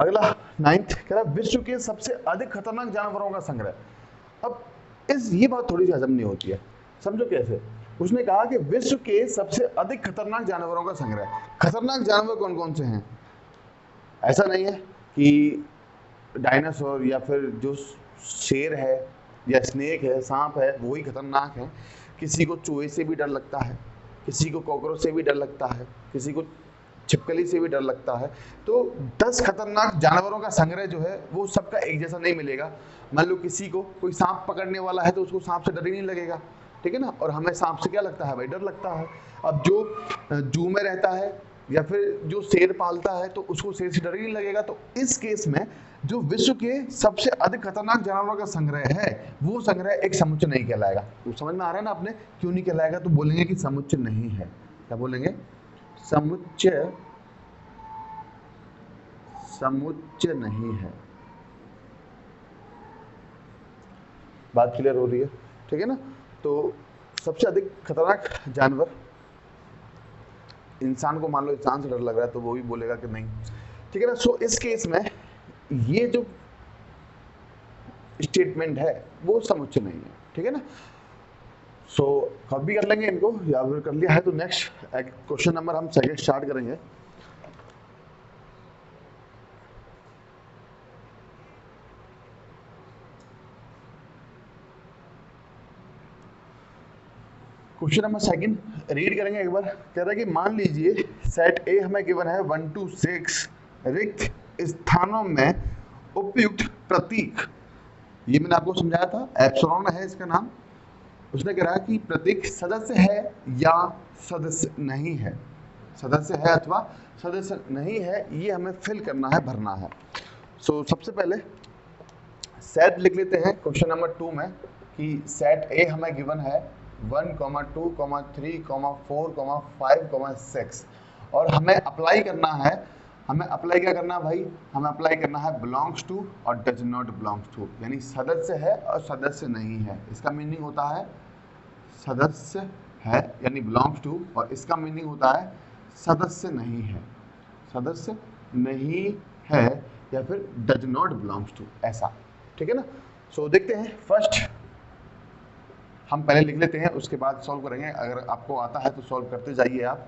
अगला 9th कह रहा विश्व के सबसे अधिक खतरनाक जानवरों का संग्रह। अब ये बात थोड़ी सी हजम नहीं होती है, समझो कैसे। उसने कहा कि विश्व के सबसे अधिक खतरनाक जानवरों का संग्रह। खतरनाक जानवर कौन कौन से हैं? ऐसा नहीं है कि डायनासोर या फिर जो शेर है या स्नेक है, सांप है, वही खतरनाक है। किसी को चूहे से भी डर लगता है, किसी को कॉकरोच से भी डर लगता है, किसी को छिपकली से भी डर लगता है। तो 10 खतरनाक जानवरों का संग्रह जो है वो सबका एक जैसा नहीं मिलेगा। मान लो किसी को कोई सांप पकड़ने वाला है तो उसको सांप से डर ही नहीं लगेगा, ठीक है ना। और हमें सांप से क्या लगता है भाई? डर लगता है। अब जो जू में रहता है या फिर जो शेर पालता है तो उसको शेर से डर ही नहीं लगेगा। तो इस केस में जो विश्व के सबसे अधिक खतरनाक जानवरों का संग्रह है वो संग्रह एक समुच्चय नहीं कहलाएगा। तो समझ में आ रहा है ना आपने क्यों नहीं कहलाएगा? तो बोलेंगे कि समुच्चय नहीं है। क्या बोलेंगे? समुच्चय नहीं है। बात क्लियर हो रही है? ठीक है ना। तो सबसे अधिक खतरनाक जानवर, इंसान को मान लो इंसान से डर लग रहा है तो वो भी बोलेगा कि नहीं, ठीक है ना। सो इस केस में ये जो स्टेटमेंट है वो समुच्चय नहीं है, ठीक है ना। सो कॉपी कर लेंगे इनको, या फिर कर लिया है तो नेक्स्ट क्वेश्चन नंबर हम सेकंड स्टार्ट करेंगे। क्वेश्चन नंबर सेकंड रीड करेंगे एक बार। कह रहा है कि मान लीजिए सेट ए हमें गिवन है 1 to 6 रिक्त स्थानों में उपयुक्त प्रतीक, ये मैंने आपको समझाया था, एप्सिलॉन है इसका नाम। उसने कह रहा है कि प्रतीक सदस्य है या सदस्य नहीं है, सदस्य है अथवा सदस्य नहीं है, ये हमें फिल करना है, भरना है। सो सबसे पहले सेट लिख लेते हैं क्वेश्चन नंबर 2 में कि सेट ए हमें गिवन है 1, 2, 3, 4, 5, 6 और हमें अप्लाई करना है, हमें अप्लाई क्या करना है भाई, हमें अप्लाई करना है बिलोंग्स टू और डज नॉट बिलोंग्स टू, यानी सदस्य है और सदस्य नहीं है। इसका मीनिंग होता है सदस्य है यानी बिलोंग्स टू, और इसका मीनिंग होता है सदस्य नहीं है, सदस्य नहीं है या फिर डज नॉट बिलोंग्स टू, ऐसा, ठीक है ना। सो देखते हैं, फर्स्ट हम पहले लिख लेते हैं, उसके बाद सॉल्व करेंगे। अगर आपको आता है तो सॉल्व करते जाइए आप।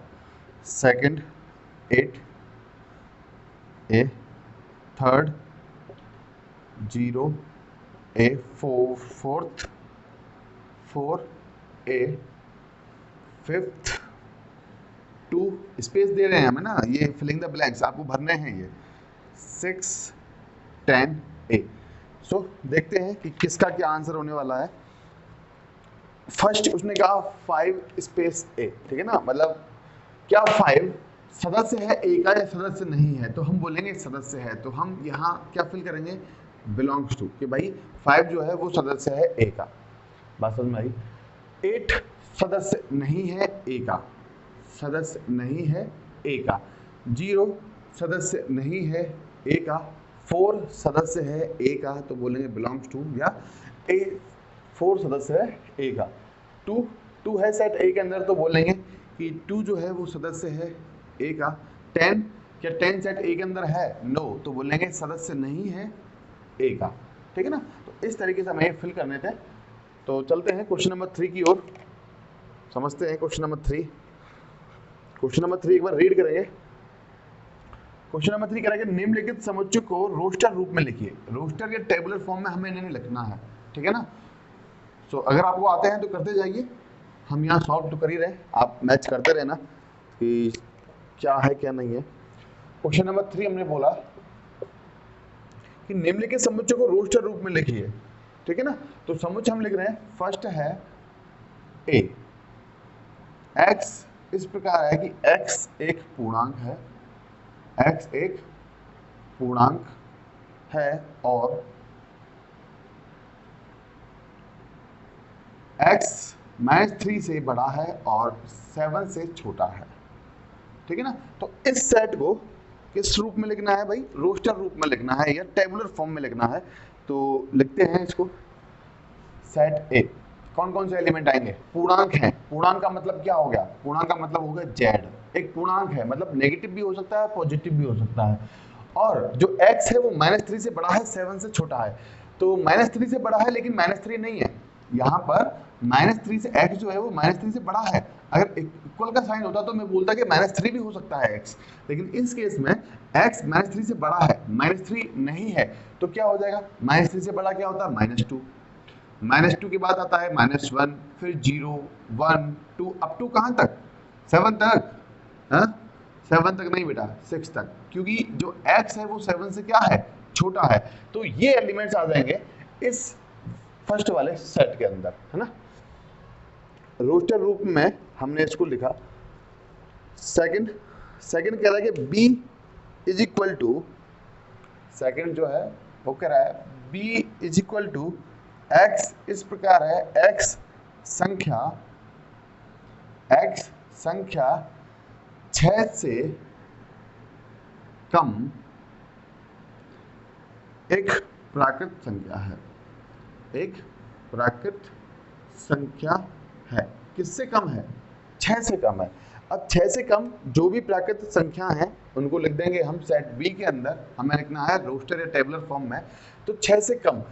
सेकंड 8 ए, थर्ड 0 ए, फोर्थ 4 ए, फिफ्थ 2, स्पेस दे रहे हैं हमें ना, ये फिलिंग द ब्लैंक्स आपको भरने हैं, ये 6 10 ए। सो देखते हैं कि किसका क्या आंसर होने वाला है। फर्स्ट उसने कहा 5 स्पेस ए, ठीक है ना, मतलब क्या 5 सदस्य है ए का या सदस्य नहीं है, तो हम बोलेंगे सदस्य है, तो हम यहाँ क्या फिल करेंगे, बिलोंग्स टू, कि भाई 5 जो है वो सदस्य है ए का। बात समझ में आई। 8 सदस्य नहीं है ए का, सदस्य नहीं है ए का। 0 सदस्य नहीं है ए का। 4 सदस्य है ए का, तो बोलेंगे बिलोंग्स टू, या ए 4 सदस्य है ए का। 2 है सेट ए के अंदर, तो बोलेंगे कि 2 जो है वो सदस्य है ए का। 10 क्या 10 सेट ए के अंदर है, नो, तो बोलेंगे सदस्य नहीं है ए का, ठीक है ना। तो इस तरीके से हमें फिल करने थे। तो चलते हैं क्वेश्चन नंबर 3 की ओर, समझते हैं क्वेश्चन नंबर 3। क्वेश्चन नंबर 3 एक बार रीड करेंगे। क्वेश्चन नंबर 3 कह रहा है कि निम्नलिखित समुच्चय को रोस्टर रूप में लिखिए। रोस्टर के टेबुलर फॉर्म में हमें इन्हें लिखना है, ठीक है ना। सो अगर आपको आते हैं तो करते जाइए, हम यहाँ सॉल्व तो कर ही रहे, आप मैच करते रहना कि क्या है क्या नहीं है। क्वेश्चन नंबर 3 हमने बोला कि निम्नलिखित समुच्चय को रोस्टर रूप में लिखिए, ठीक है ना। तो समुच्चय हम लिख रहे हैं, फर्स्ट है ए, x इस प्रकार है कि x एक पूर्णांक है, x एक पूर्णांक है और x -3 से बड़ा है और 7 से छोटा है, ठीक है ना। तो इस सेट को किस रूप में लिखना है भाई, रोस्टर रूप में लिखना है या टेबुलर फॉर्म में लिखना है। तो लिखते हैं इसको, सेट ए, कौन कौन से एलिमेंट आएंगे, पूर्णांक हैं। पूर्णांक का मतलब क्या हो गया, पूर्णांक का मतलब हो गया जेड, एक पूर्णांक है मतलब नेगेटिव भी हो सकता है पॉजिटिव भी हो सकता है, और जो x है वो -3 से बड़ा है 7 से छोटा है। तो -3 से बड़ा है लेकिन -3 नहीं है, यहाँ पर -3 से x जो है वो -3 से बड़ा है। अगर इक्वल का साइन होता तो मैं बोलता कि -3 भी हो सकता है x, लेकिन इस केस में x -3 से बड़ा है, -3 नहीं है, तो क्या हो जाएगा, -3 से बड़ा क्या होता है, -2, -2 के बाद आता है -1, फिर 0, 1, 2, अप टू कहाँ तक, 7 तक, हाँ 7 तक नहीं बेटा, 6 तक, क्योंकि जो x है वो 7 से क्या है, छोटा है। तो ये एलिमेंट्स आ जाएंगे इस फर्स्ट वाले सेट के अंदर, है ना। रोस्टर रूप में हमने इसको लिखा। सेकंड कह रहा है कि b is equal to, second जो है वो कह रहा है b is equal to x इस प्रकार है, x संख्या 6 से कम एक प्राकृत संख्या है, एक प्राकृत संख्या है। किससे कम है, 6 से कम है। अब 6 से कम जो भी प्राकृत संख्या है उनको लिख देंगे हम सेट बी के अंदर, हमें लिखना है रोस्टर या टेबुलर फॉर्म में। तो 6 से कम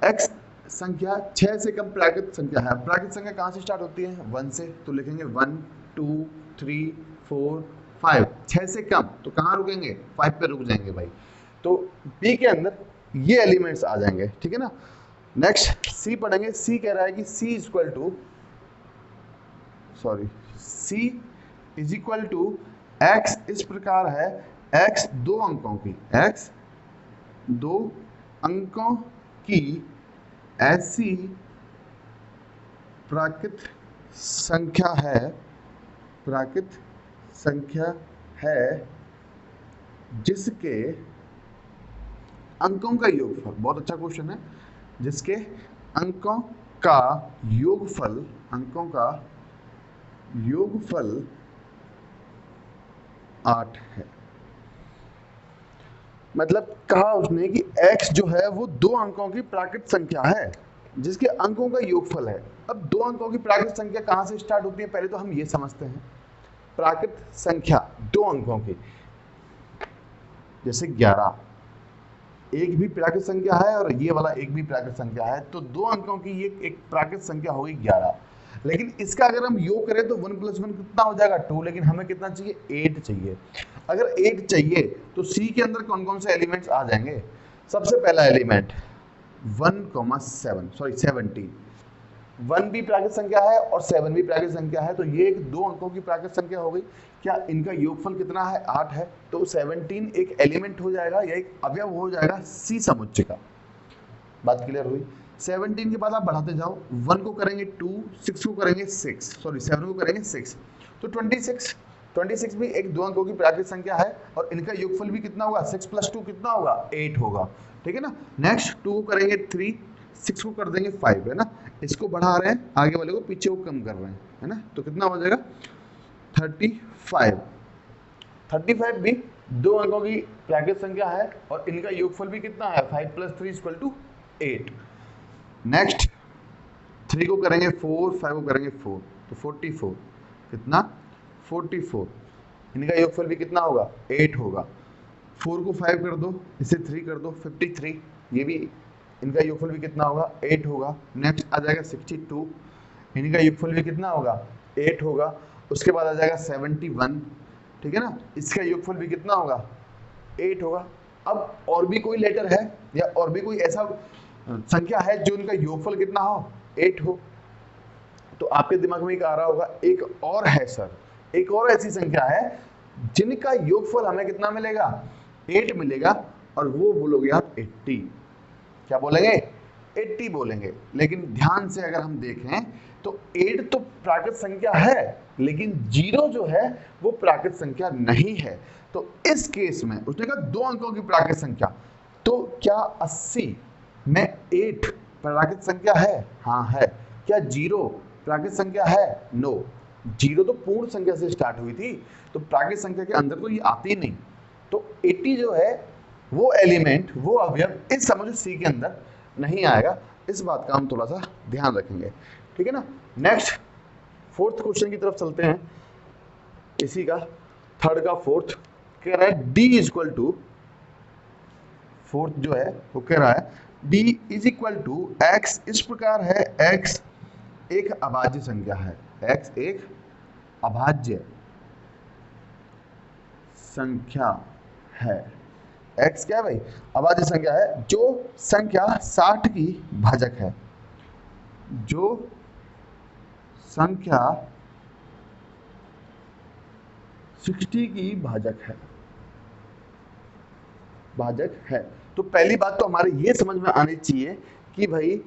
x संख्या 6 से कम प्राकृत संख्या है। प्राकृत संख्या कहाँ से स्टार्ट होती है, 1 से, तो लिखेंगे 1 2 3 4 5। 6 से कम तो कहाँ रुकेंगे, 5 पे रुक जाएंगे भाई। तो बी के अंदर ये एलिमेंट्स आ जाएंगे, ठीक है ना। नेक्स्ट सी पढ़ेंगे। सी कह रहा है कि सी इज इक्वल टू एक्स इस प्रकार है, x 2 अंकों की ऐसी प्राकृत संख्या है जिसके अंकों का योगफल, बहुत अच्छा क्वेश्चन है, जिसके अंकों का योगफल, अंकों का योगफल 8 है। मतलब कहा उसने कि x जो है वो 2 अंकों की प्राकृत संख्या है जिसके अंकों का योगफल है। अब 2 अंकों की प्राकृत संख्या कहां से स्टार्ट होती है, पहले तो हम ये समझते हैं। प्राकृत संख्या 2 अंकों की, जैसे 11 एक भी प्राकृत संख्या है और ये वाला एक भी प्राकृत संख्या है, तो 2 अंकों की ये एक प्राकृत संख्या होगी 11। लेकिन इसका अगर हम योग करें तो 1 + 1 कितना हो जाएगा 2, लेकिन हमें कितना चाहिए 8 चाहिए। अगर 8 चाहिए तो सी के अंदर कौन कौन से एलिमेंट्स आ जाएंगे। सबसे पहला एलिमेंट 17 1 भी प्राकृत संख्या है और 7 भी प्राकृत संख्या है, तो ये एक 2 अंकों की प्राकृत संख्या हो गई। क्या इनका योगफल कितना है 8 है, तो 17 एक एलिमेंट हो जाएगा या एक अवयव हो जाएगा सी समुच्चय का। बात क्लियर हुई। 17 के बाद आप बढ़ाते जाओ, 1 को करेंगे 2, 6 को करेंगे 6, सॉरी 7 को करेंगे 6, तो 26 भी एक 2 अंकों की प्राकृत संख्या है और इनका योगफल भी कितना होगा 6 + 2 कितना होगा 8 होगा। ठीक है ना। नेक्स्ट 2 को करेंगे 3, 6 को कर देंगे 5, है ना। इसको बढ़ा रहे हैं आगे वाले को, पीछे को कम कर रहे हैं, है ना। तो कितना हो जाएगा 35 भी 2 अंकों की प्राकृत संख्या है और इनका योगफल भी कितना है 5 + 3 = 8। नेक्स्ट 3 को करेंगे 4, 5 को करेंगे 4, तो 44 कितना 44, इनका योगफल भी कितना होगा 8 होगा। 4 को 5 कर दो, इसे 3 कर दो 53, ये भी इनका योगफल भी कितना होगा 8 होगा। नेक्स्ट आ जाएगा 62, इनका योगफल भी कितना होगा 8 होगा। उसके बाद आ जाएगा 71, ठीक है ना, इसका योगफल भी कितना होगा 8 होगा। अब और भी कोई लेटर है या और भी कोई ऐसा संख्या है जो इनका योगफल कितना हो 8 हो, तो आपके दिमाग में एक आ रहा होगा एक और है सर, एक और ऐसी संख्या है जिनका योगफल हमें कितना मिलेगा 8 मिलेगा, और वो बोलोगे आप 80। क्या बोलेंगे 80 बोलेंगे। लेकिन ध्यान से अगर हम देखें तो 8 तो प्राकृत संख्या है, लेकिन 0 जो है वो प्राकृत संख्या नहीं है। तो इस केस में उसने कहा 2 अंकों की प्राकृत संख्या, तो क्या 80 में 8 प्राकृत संख्या है? हाँ है। क्या 0 प्राकृत संख्या है? नो। 0 तो पूर्ण संख्या से स्टार्ट हुई थी, तो प्राकृत संख्या के अंदर तो ये आती नहीं। तो 80 जो है वो एलिमेंट, वो अवयव इस समुच्चय सी के अंदर नहीं आएगा। इस बात का हम थोड़ा सा ध्यान रखेंगे, ठीक है ना। नेक्स्ट 4th क्वेश्चन की तरफ चलते हैं। इसी का 3rd का 4th कह रहा है d = 4th जो है वो कह रहा है d = x। इस प्रकार है x एक अभाज्य संख्या है, x एक अभाज्य संख्या है। x क्या है भाई? अभाज्य संख्या है जो संख्या 60 की भाजक है, जो संख्या 60 की भाजक है। तो पहली बात तो हमारे ये समझ में आनी चाहिए कि भाई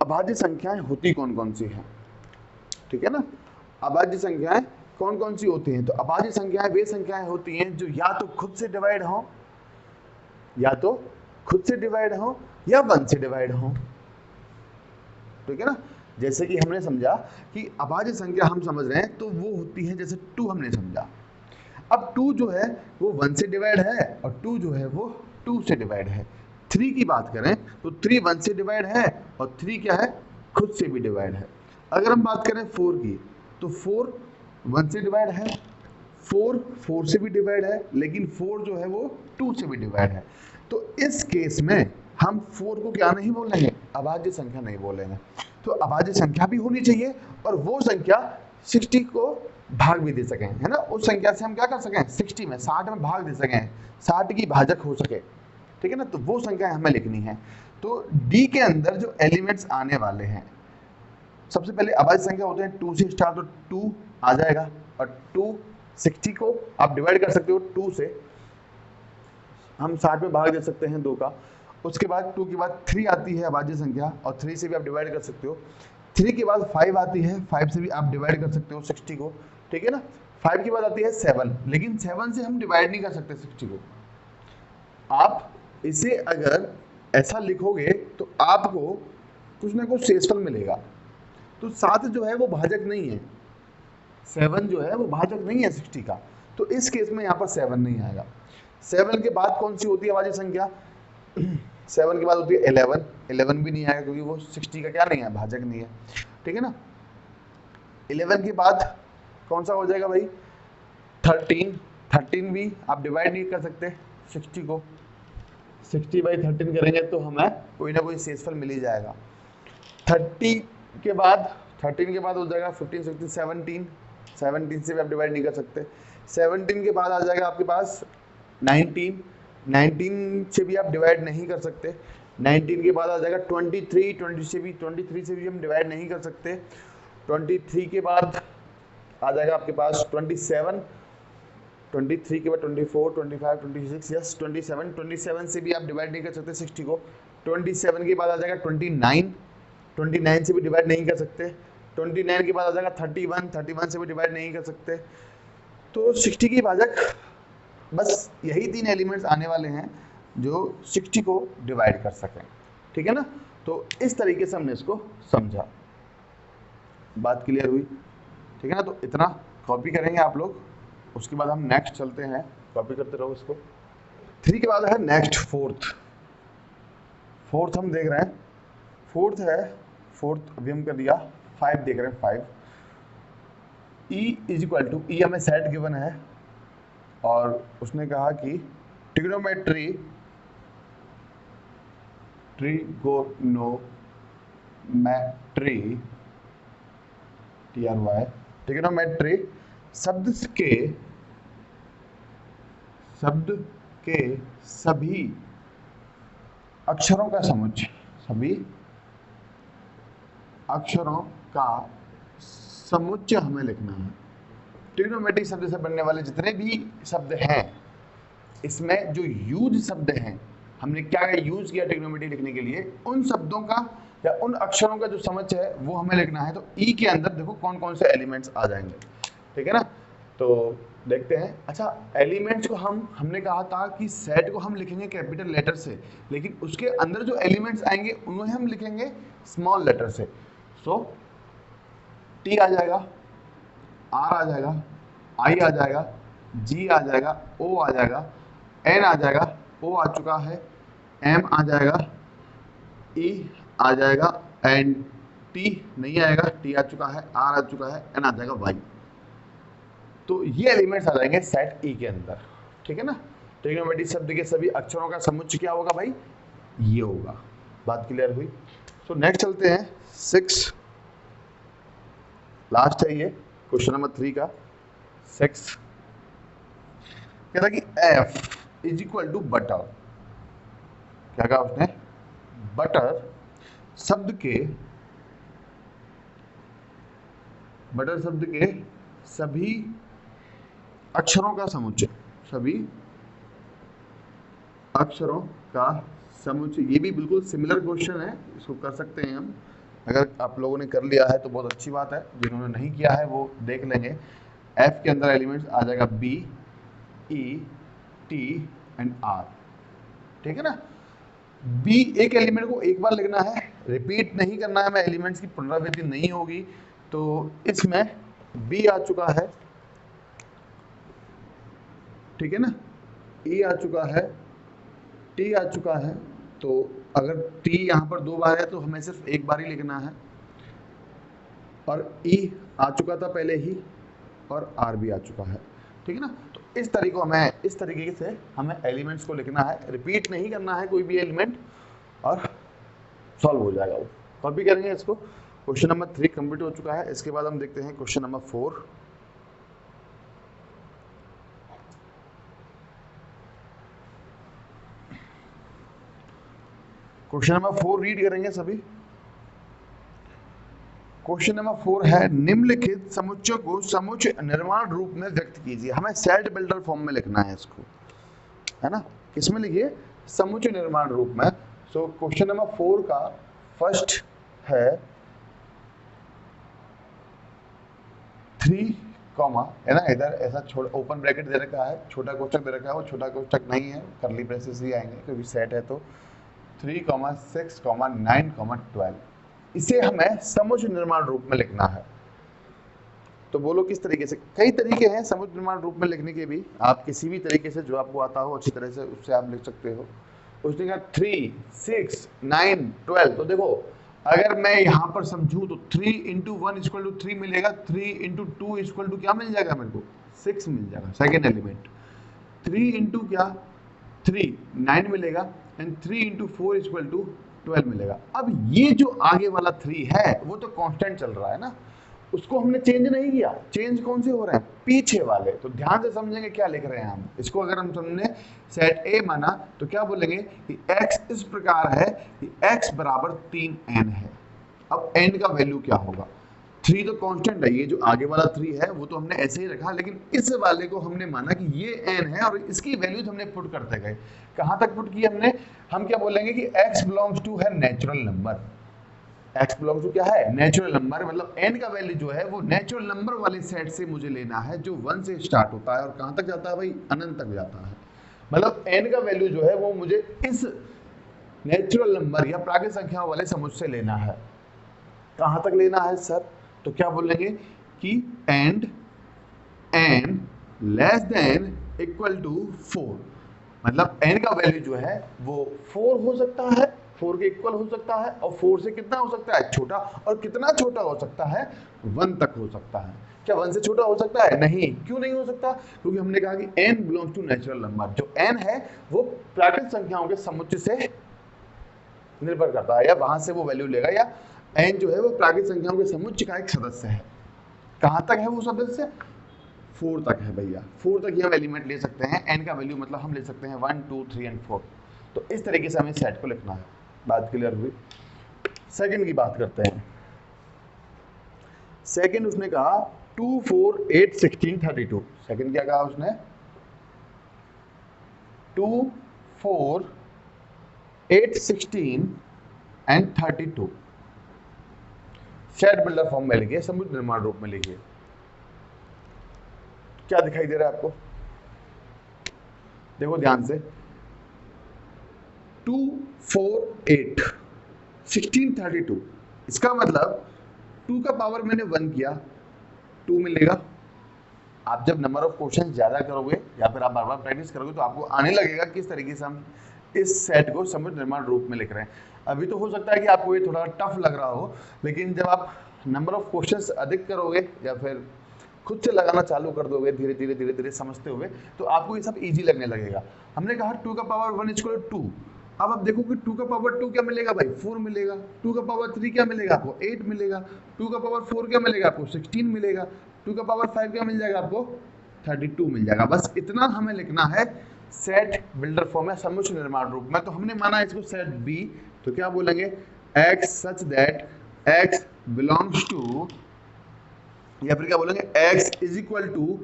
अभाज्य संख्याएं होती कौन कौन सी हैं, ठीक है ना। अभाज्य संख्याएं कौन कौन सी होती हैं? तो अभाज्य संख्याएं वे संख्याएं होती हैं जो या तो खुद से डिवाइड हो, या 1 से डिवाइड हो, ठीक है ना। जैसे कि हमने समझा कि अभाज्य संख्या हम समझ रहे हैं तो वो होती है, जैसे 2 हमने समझा। अब 2 जो है वो 1 से डिवाइड है और 2 जो है वो 2 से डिवाइड है। 3 की बात करें तो 3 1 से डिवाइड है और 3 क्या है खुद से भी डिवाइड है। अगर हम बात करें 4 की तो 4 1 से डिवाइड है, 4 से भी डिवाइड है, लेकिन 4 जो है वो 2 से भी डिवाइड है। तो इस केस में हम 4 को क्या नहीं बोलेंगे? अभाज्य संख्या नहीं बोलेंगे। तो अभाज्य संख्या भी होनी चाहिए और वो संख्या 60 को भाग भी दे सकें, है ना। उस संख्या से हम क्या कर सकें 60 में 60 में भाग दे सकें, 60 की भाजक हो सके, ठीक है ना। तो वो संख्या हमें लिखनी है। तो डी के अंदर जो एलिमेंट्स आने वाले हैं, सबसे पहले अभाज्य संख्या होते हैं 2 से स्टार्ट, तो 2 आ जाएगा और 2 60 को आप डिवाइड कर सकते हो 2 से, हम 60 में भाग दे सकते हैं 2 का। उसके बाद 2 के बाद 3 आती है अभाज्य संख्या और 3 से भी आप डिवाइड कर सकते हो। 3 के बाद 5 आती है, 5 से भी आप डिवाइड कर सकते हो 60 को, ठीक है ना। 5 के बाद आती है 7, लेकिन 7 से हम डिवाइड नहीं कर सकते 60 को। आप इसे अगर ऐसा लिखोगे तो आपको कुछ ना कुछ शेषफल मिलेगा। तो 7 जो है वो भाजक नहीं है, 7 जो है वो भाजक नहीं है 60 का, तो इस केस में यहाँ पर 7 नहीं आएगा। 7 के बाद कौन सी होती है भाज्य संख्या? 7 के बाद होती है 11, 11 भी नहीं आएगा क्योंकि वो 60 का क्या नहीं है, भाजक नहीं है, ठीक है ना। 11 के बाद कौन सा हो जाएगा भाई? 13, 13 भी आप डिवाइड नहीं कर सकते 60 को, 60/13 करेंगे तो हमें कोई ना कोई शेषफल मिल ही जाएगा। 13 के बाद हो जाएगा 15, 16, 17, 17 से भी आप डिवाइड नहीं कर सकते। 17 के बाद आ जाएगा आपके पास 19, 19 से भी आप डिवाइड नहीं कर सकते। 19 के बाद आ जाएगा 23, 23 से भी हम डिवाइड नहीं कर सकते। 23 के बाद आ जाएगा आपके पास 27, 23 के बाद 24, 25, 26, यस 27, 27 से भी आप डिवाइड नहीं कर सकते 60 को। 27 के बाद आ जाएगा 29, 29 से भी डिवाइड नहीं कर सकते। 29 के बाद आ जाएगा 31, 31 से भी डिवाइड नहीं कर सकते। तो 60 की भाजक बस यही 3 एलिमेंट्स आने वाले हैं जो 60 को डिवाइड कर सकें, ठीक है ना। तो इस तरीके से हमने इसको समझा, बात क्लियर हुई, ठीक है ना। तो इतना कॉपी करेंगे आप लोग, उसके बाद हम नेक्स्ट चलते हैं, कॉपी करते रहो इसको। 3 के बाद है नेक्स्ट फोर्थ हम देख रहे हैं। फोर्थ अभी हम कर दिया। 5 देख रहे हैं, 5 ई इज इक्वल टू, ई हमें सेट गिवन है और उसने कहा कि ट्रिग्नोमेट्री ट्रिग्नोमेट्री शब्द के सभी अक्षरों का समुच्चय, सभी अक्षरों का समुच्चय हमें लिखना है। ट्रिग्नोमेट्री शब्द से बनने वाले जितने भी शब्द हैं, इसमें जो यूज शब्द हैं, हमने क्या यूज किया ट्रिग्नोमेट्री लिखने के लिए, उन शब्दों का या उन अक्षरों का जो समुच्चय है वो हमें लिखना है। तो ई के अंदर देखो कौन कौन से एलिमेंट्स आ जाएंगे, ठीक है ना। तो देखते हैं। अच्छा, एलिमेंट्स को हमने कहा था कि सेट को हम लिखेंगे कैपिटल लेटर से, लेकिन उसके अंदर जो एलिमेंट्स आएंगे उन्हें हम लिखेंगे स्मॉल लेटर से। सो टी आ जाएगा, आर आ जाएगा, आई आ जाएगा, जी आ जाएगा, ओ आ जाएगा, एन आ जाएगा, ओ आ चुका है, एम आ जाएगा, ई आ जाएगा, एंड टी नहीं आएगा, टी आ चुका है, आर आ चुका है, एन आ जाएगा, वाई। तो ये एलिमेंट्स आ जाएंगे सेट ई के अंदर, ठीक है ना। ट्रिग्नोमेट्री शब्द के सभी अक्षरों का समुच्चय क्या होगा भाई? ये होगा। बात क्लियर हुई। सो नेक्स्ट चलते हैं 6, लास्ट है ये क्वेश्चन नंबर 3 का 6। कहता कि F is equal to butter, क्या कहा उसने? बटर शब्द के सभी अक्षरों का समुच्चय, सभी अक्षरों का समुच्चय। ये भी बिल्कुल सिमिलर क्वेश्चन है, इसको कर सकते हैं हम। अगर आप लोगों ने कर लिया है तो बहुत अच्छी बात है, जिन्होंने नहीं किया है वो देख लेंगे। एफ के अंदर एलिमेंट्स आ जाएगा B, E, T and R, ठीक है ना। बी एक एलिमेंट को एक बार लिखना है, रिपीट नहीं करना है, मैं एलिमेंट्स की पुनरावृत्ति नहीं होगी। तो इसमें बी आ चुका है, ठीक है ना, ई आ चुका है, टी आ चुका है। तो अगर टी यहाँ पर 2 बार है तो हमें सिर्फ एक बार ही लिखना है, और ई आ चुका था पहले ही, और आर भी आ चुका है, ठीक है ना। तो इस तरीके से हमें एलिमेंट्स को लिखना है, रिपीट नहीं करना है कोई भी एलिमेंट, और सॉल्व हो जाएगा वो। कॉपी करेंगे इसको। क्वेश्चन नंबर 3 कंप्लीट हो चुका है। इसके बाद हम देखते हैं question number 4। Question number 4 read करेंगे सभी। क्वेश्चन नंबर 4 है, निम्नलिखित समुच्चय को समुच्चय निर्माण रूप में व्यक्त कीजिए। हमें सेट बिल्डर फॉर्म में लिखना है इसको, है ना। किसमें लिखिए? समुच्चय निर्माण रूप में। सो क्वेश्चन नंबर 4 का फर्स्ट है 3 कॉमा है ना, इधर ऐसा छोटा ओपन ब्रैकेट दे रखा है, छोटा कोष्ठक दे रखा है, वो छोटा कोष्ठक नहीं है, करली ब्रेसेस ही आएंगे क्योंकि सेट है। तो 3, 6, 9, 12 इसे हमें समुच्चय निर्माण रूप में लिखना है। तो बोलो किस तरीके से? कई तरीके हैं समुच्चय निर्माण रूप में लिखने के भी, आप किसी भी तरीके से जो आपको आता हो अच्छी तरह से उससे आप लिख सकते हो। उसने कहा 3, 6, 9, 12। तो देखो अगर मैं यहाँ पर समझूं तो 3 × 1 = 3 मिलेगा, 3 × 2 = क्या मिल जाएगा मेरे को? 6 मिल जाएगा, सेकेंड एलिमेंट। 3 × क्या 3 9 मिलेगा, एंड 3 × 4 = 12 मिलेगा। अब ये जो आगे वाला 3 है वो तो कांस्टेंट चल रहा है ना, उसको हमने चेंज नहीं किया। चेंज कौन से हो रहे हैं? पीछे वाले। तो ध्यान से समझेंगे क्या लिख रहे हैं हम इसको। अगर हम हमने सेट ए माना तो क्या बोलेंगे कि x इस प्रकार है कि x बराबर 3n है। अब n का वैल्यू क्या होगा? 3 तो कांस्टेंट है, ये जो आगे वाला 3 है वो तो हमने ऐसे ही रखा, लेकिन इस वाले को हमने माना कि ये n है और इसकी वैल्यूज हमने पुट करते गए। कहां तक पुट की हमने? हम क्या बोलेंगे कि x बिलोंग्स टू है natural number. x belongs to क्या है? Natural number. मतलब n का वैल्यू जो है वो नेचुरल नंबर वाले सेट से मुझे लेना है जो 1 से स्टार्ट होता है और कहां तक जाता है भाई? अनंत तक जाता है। मतलब n का वैल्यू जो है वो मुझे इस नेचुरल नंबर या प्राकृतिक संख्या वाले समुच्चय से लेना है। कहां तक लेना है सर? तो क्या बोलेंगे कि and n less than equal to 4। मतलब n का वैल्यू जो है वो 4 हो सकता है, 4 के इक्वल हो सकता है, और 4 से कितना हो सकता है? छोटा। और कितना छोटा हो सकता है? 1 तक हो सकता है। क्या 1 से छोटा हो सकता है? नहीं। क्यों नहीं हो सकता? क्योंकि हमने कहा कि n belongs to natural number. जो n है वो प्राकृतिक संख्याओं के समुच्चय से निर्भर करता है, या वहां से वो वैल्यू लेगा, या n जो है वो प्राकृतिक संख्याओं के समुच्चय का एक सदस्य है। कहां तक है वो सदस्य? 4 तक है भैया। 4 तक ही हम एलिमेंट ले सकते हैं। n का वैल्यू मतलब हम ले सकते हैं 1, 2, 3 एंड 4। तो इस तरीके से हमें सेट को लिखना है। बात क्लियर हुई? सेकंड की बात करते हैं। सेकंड उसने कहा 2, 4, 8, 16, 32। सेकंड क्या कहा उसने? 2, 4, 8, 16 एंड 32 सेट बिल्डर फॉर्म में लिखिए, समुच्चय निर्माण रूप में लिखिए। क्या दिखाई दे रहा है आपको? देखो ध्यान से, 2, 4, 8, 16, 32। इसका मतलब 2 का पावर मैंने 1 किया, 2 मिलेगा। आप जब नंबर ऑफ क्वेश्चन ज्यादा करोगे या फिर आप बार बार प्रैक्टिस करोगे तो आपको आने लगेगा किस तरीके से हम इस सेट को समुच्चय निर्माण रूप में लिख रहे हैं। अभी तो हो सकता है कि आपको ये थोड़ा टफ लग रहा हो, लेकिन जब आप नंबर ऑफ क्वेश्चंस अधिक करोगे या फिर खुद से लगाना चालू कर दोगे धीरे धीरे धीरे धीरे समझते हुए, तो आपको ये सब इजी लगने लगेगा। हमने कहा 2 का पावर 1 = 2। अब आप देखो कि 2 का पावर 2 क्या मिलेगा भाई? 4 मिलेगा। 2 का पावर 3 क्या मिलेगा आपको? 8 मिलेगा। 2 का पावर 4 क्या मिलेगा आपको? 16 मिलेगा। 2 का पावर 5 क्या मिल जाएगा आपको? 32 मिल जाएगा। बस इतना हमें लिखना है सेट बिल्डर फॉर्म में, समुच्चय निर्माण रूप में। तो हमने माना इसको सेट बी, तो क्या बोलेंगे? x such that x belongs to, या फिर क्या बोलेंगे? x इज इक्वल टू,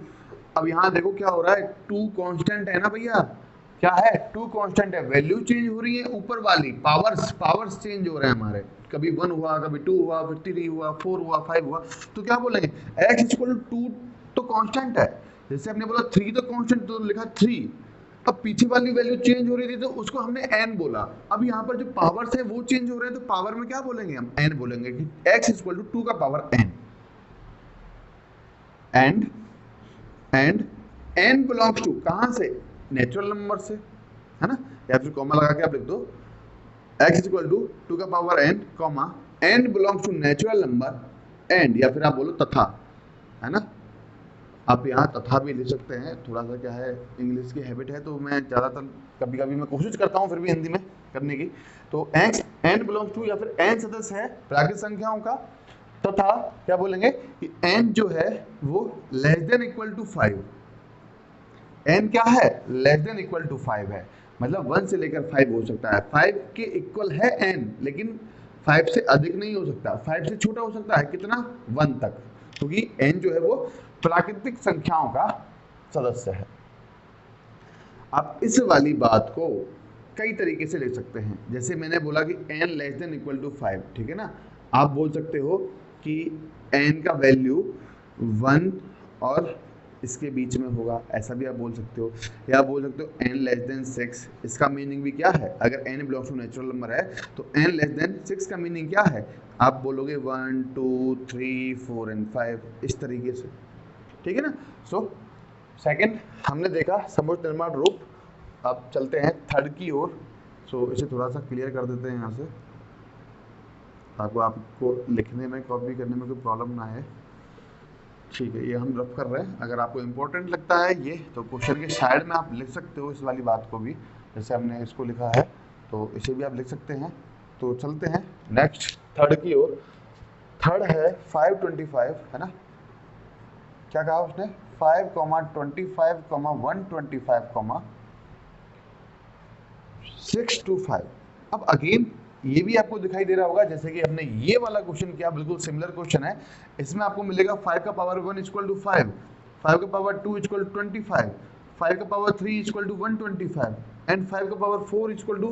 अब यहां देखो क्या हो रहा है, 2 कांस्टेंट है ना भैया। क्या है? 2 कांस्टेंट है, वैल्यू चेंज हो रही है ऊपर वाली, पावर्स चेंज हो रहे हैं हमारे। कभी 1 हुआ, कभी 2 हुआ, फिर 3 हुआ, 4 हुआ, 5 हुआ। तो क्या बोलेंगे? x इज इक्वल टू 2 तो कांस्टेंट है। जैसे हमने बोला 3 तो कांस्टेंट, तो लिखा 3। अब पीछे वाली वैल्यू चेंज हो रही थी तो उसको हमने n बोला। अब यहाँ पर जो पावर्स है वो चेंज हो रहे हैं, तो पावर में क्या बोलेंगे हम? n बोलेंगे कि x इज इक्वल टू 2 का power n। And n belongs to, कहां से? नेचुरल नंबर से, है ना? या फिर कॉमा लगा के आप लिख दो x इज इक्वल टू 2 का power n, comma n belongs to natural number and, या फिर आप बोलो तथा, है ना? आप यहाँ तथा भी लिख सकते हैं। थोड़ा सा क्या है, इंग्लिश की हैबिट है तो मैं ज़्यादातर कभी कभी मैं कोशिश करता हूँ फिर भी हिंदी में करने की। तो n बिलोंग्स टू, या फिर n सदस्य है प्राकृतिक संख्याओं का, तथा क्या बोलेंगे कि n जो है वो less than equal to 5। n क्या है? लेस देन इक्वल टू 5 है। मतलब 1 से लेकर 5 हो सकता है। 5 के इक्वल है n, लेकिन 5 से अधिक नहीं हो सकता, 5 से छोटा हो सकता है। कितना? 1 तक, क्योंकि n जो है वो प्राकृतिक संख्याओं का सदस्य है। आप इस वाली बात को कई तरीके से ले सकते हैं। जैसे मैंने बोला कि n less than equal to 5, ठीक है ना? आप बोल सकते हो कि n का वैल्यू 1 और इसके बीच में होगा, ऐसा भी आप बोल सकते हो। या बोल सकते हो n लेस देन 6। इसका मीनिंग भी क्या है, अगर n belongs to natural number है तो n लेस देन 6 का मीनिंग क्या है, आप बोलोगे 1 2 3 4 एंड 5 इस तरीके से, ठीक है ना। सो सेकंड हमने देखा समुच्चय निर्माण रूप। अब चलते हैं थर्ड की ओर। सो इसे थोड़ा सा क्लियर कर देते हैं यहाँ से, ताकि आपको लिखने में कॉपी करने में कोई प्रॉब्लम ना है। ठीक है, ये हम रफ कर रहे हैं। अगर आपको इम्पोर्टेंट लगता है ये, तो क्वेश्चन के साइड में आप लिख सकते हो इस वाली बात को भी, जैसे हमने इसको लिखा है तो इसे भी आप लिख सकते हैं। तो चलते हैं नेक्स्ट थर्ड की ओर। थर्ड है 525, है ना। क्या कहा उसने, 5, 25, 125, 6 to 5। अब अगेन ये भी आपको दिखाई दे रहा होगा, जैसे कि हमने ये वाला क्वेश्चन किया, बिल्कुल सिमिलर क्वेश्चन है। इसमें आपको मिलेगा 5 का पावर 1 इक्वल टू 5, 5 का पावर 2 इक्वल टू 25, 5 का पावर 3 इक्वल टू 125 एंड 5 का पावर 4 इक्वल टू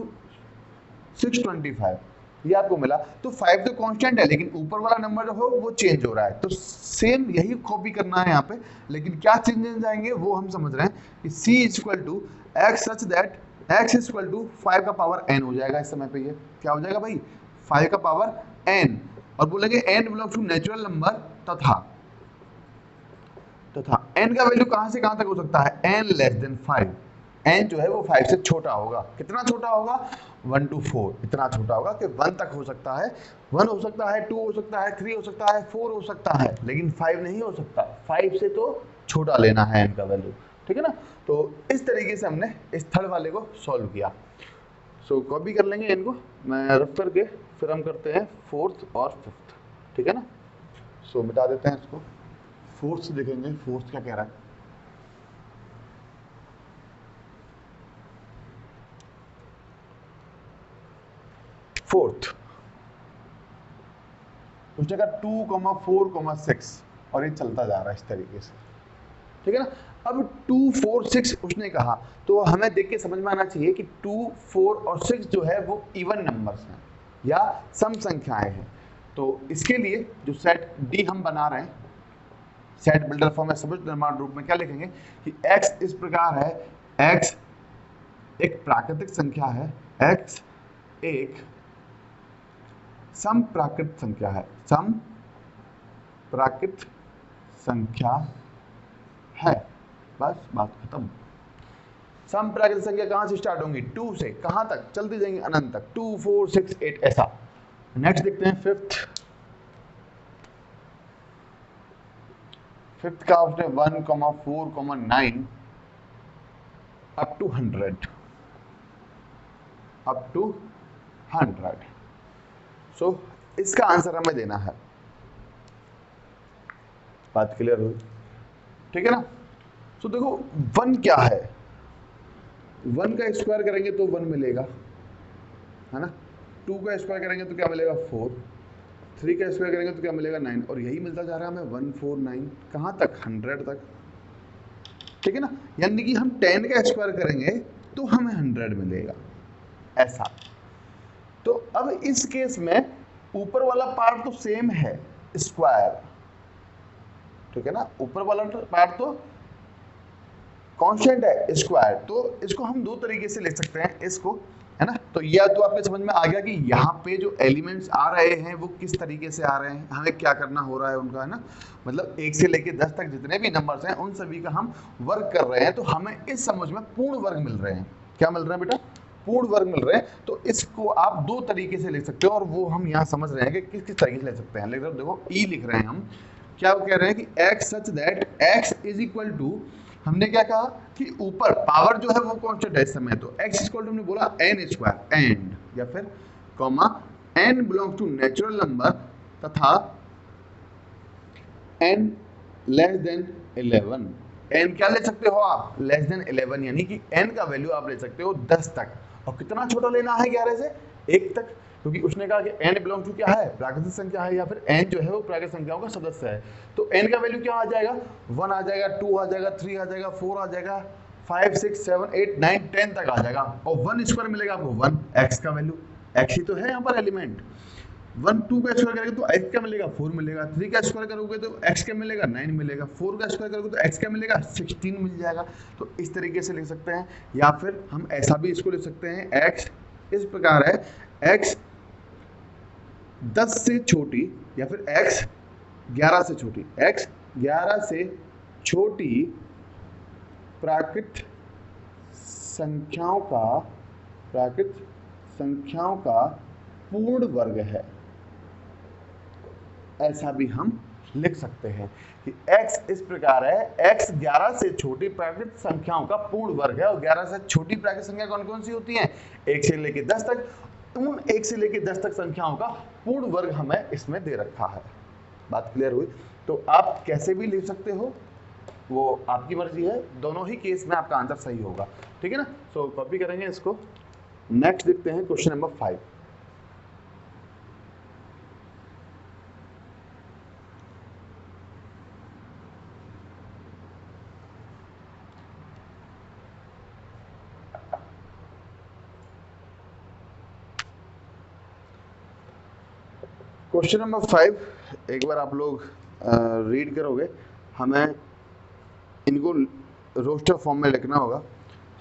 625। ये आपको मिला। तो 5 तो कांस्टेंट है, लेकिन ऊपर वाला नंबर जो हो वो चेंज हो रहा है। तो सेम यही कॉपी करना है यहाँ पे, लेकिन क्या चेंजेस आएंगे वो हम समझ रहे हैं कि c equal to x such that x equal to 5 का पावर n हो जाएगा। इस समय पे ये क्या हो जाएगा भाई, 5 का पावर n, और बोलेंगे n belongs to natural number तथा n का वैल्यू कहां से कहां तक हो सकता है, n लेस देन 5। n जो है वो 5 से छोटा होगा। कितना छोटा होगा, 1 to 4, इतना छोटा होगा कि 1 तक हो सकता है। 1 हो सकता है, 2 हो सकता है, 3 हो सकता है, 4 हो सकता है, लेकिन 5 नहीं हो सकता। 5 से तो छोटा लेना है n का वैल्यू, ठीक है ना। तो इस तरीके से हमने इस थर्ड वाले को सॉल्व किया। सो कॉपी कर लेंगे इनको, मैं रफ करके फिर हम करते हैं फोर्थ और फिफ्थ, ठीक है ना। सो मिटा देते हैं इसको, फोर्थ से देखेंगे फोर्थ क्या कह रहा है। फोर्थ उसने कहा 2, 4, 6 और ये चलता जा रहा है इस तरीके से, ठीक है ना। अब 2, 4, 6 उसने कहा, तो हमें देख के समझ में आना चाहिए कि 2, 4 और 6 जो है वो इवन नंबर्स हैं या सम संख्याएं हैं। तो इसके लिए जो सेट डी हम बना रहे हैं, सेट बिल्डर फॉर्म में समुच्चय निर्माण रूप में क्या लिखेंगे कि x इस प्रकार है, x एक प्राकृतिक संख्या है, x एक सम प्राकृत संख्या है, सम प्राकृत संख्या है। बस बात खत्म। सम प्राकृत संख्या कहां से स्टार्ट होंगी, 2 से कहां तक चलती जाएंगी, अनंत तक, 2, 4, 6, 8 ऐसा। नेक्स्ट देखते हैं फिफ्थ। फिफ्थ का उसने 1, 4, 9 अप टू 100, अप टू 100। सो इसका आंसर हमें देना है। बात क्लियर हुई, ठीक है ना। सो देखो 1 क्या है, 1 का स्क्वायर करेंगे तो 1 मिलेगा, है ना। 2 का स्क्वायर करेंगे तो क्या मिलेगा 4, 3 का स्क्वायर करेंगे तो क्या मिलेगा 9, और यही मिलता जा रहा है हमें 1, 4, 9 कहाँ तक, 100 तक, ठीक है ना। यानी कि हम 10 का स्क्वायर करेंगे तो हमें 100 मिलेगा, ऐसा। तो अब इस केस में ऊपर वाला पार्ट तो सेम है, स्क्वायर, ठीक है ना, ऊपर वाला पार्ट तो कांस्टेंट है, स्क्वायर। तो इसको हम दो तरीके से लिख सकते हैं इसको, है ना। तो यह तो आपके समझ में आ गया कि यहाँ पे जो एलिमेंट्स आ रहे हैं वो किस तरीके से आ रहे हैं, हमें क्या करना हो रहा है उनका, है ना। मतलब 1 से लेके 10 तक जितने भी नंबर्स हैं उन सभी का हम वर्ग कर रहे हैं, तो हमें इस समझ में पूर्ण वर्ग मिल रहे हैं। क्या मिल रहा है बेटा, पूर्ण वर्ग मिल रहे हैं। तो इसको आप दो तरीके से लिख सकते हो, और वो हम यहाँ समझ रहे हैं कि किस किस तरीके से लिख सकते हैं। लेकिन देखो ई लिख रहे हैं हम, क्या वो कह रहे हैं कि x such that x is equal to, हमने क्या कहा कि ऊपर पावर जो है वो कांस्टेंट है इस समय, तो x इक्वल टू हमने बोला n स्क्वायर एंड, या फिर comma n belongs to natural number तथा n लेस देन 11। n क्या ले सकते हो आप, लेस देन 11, यानी कि n का वैल्यू आप ले सकते हो 10 तक, और कितना छोटा लेना है 11 से 1 तक, क्योंकि उसने कहा कि n बिलोंग टू क्या है, प्राकृतिक संख्या है, या फिर n जो है वो प्राकृतिक संख्याओं का सदस्य है। तो n का वैल्यू क्या आ जाएगा, 1 आ जाएगा, 2 आ जाएगा, 3 आ जाएगा, 4 आ जाएगा, 5, 6, 7, 8, 9, 10 तक आ जाएगा, और 1 स्क्वायर मिलेगा आपको 1, x का वैल्यू, x ही तो है यहाँ पर एलिमेंट। 1 2 का स्क्वायर करोगे तो x क्या मिलेगा 4 मिलेगा, 3 का स्क्वायर करोगे तो x क्या मिलेगा 9 मिलेगा, 4 का स्क्वायर करोगे तो x क्या मिलेगा 16 मिल जाएगा। तो इस तरीके से लिख सकते हैं, या फिर हम ऐसा भी इसको लिख सकते हैं, x इस प्रकार है, x 10 से छोटी या फिर x 11 से छोटी, x 11 से छोटी प्राकृत संख्याओं का पूर्ण वर्ग है। ऐसा भी हम लिख सकते हैं कि x इस प्रकार है, x 11 से छोटी प्राकृत संख्याओं का पूर्ण वर्ग है। और 11 से छोटी प्राकृत संख्या कौन कौन सी होती हैं, 1 से लेकर 10 तक। उन 1 से लेकर 10 तक संख्याओं का पूर्ण वर्ग हमें इसमें दे रखा है। बात क्लियर हुई? तो आप कैसे भी लिख सकते हो, वो आपकी मर्जी है, दोनों ही केस में आपका आंसर सही होगा। ठीक है ना? सो कॉपी करेंगे इसको। नेक्स्ट देखते हैं क्वेश्चन नंबर 5। क्वेश्चन नंबर 5 एक बार आप लोग रीड करोगे, हमें इनको रोस्टर फॉर्म में लिखना होगा।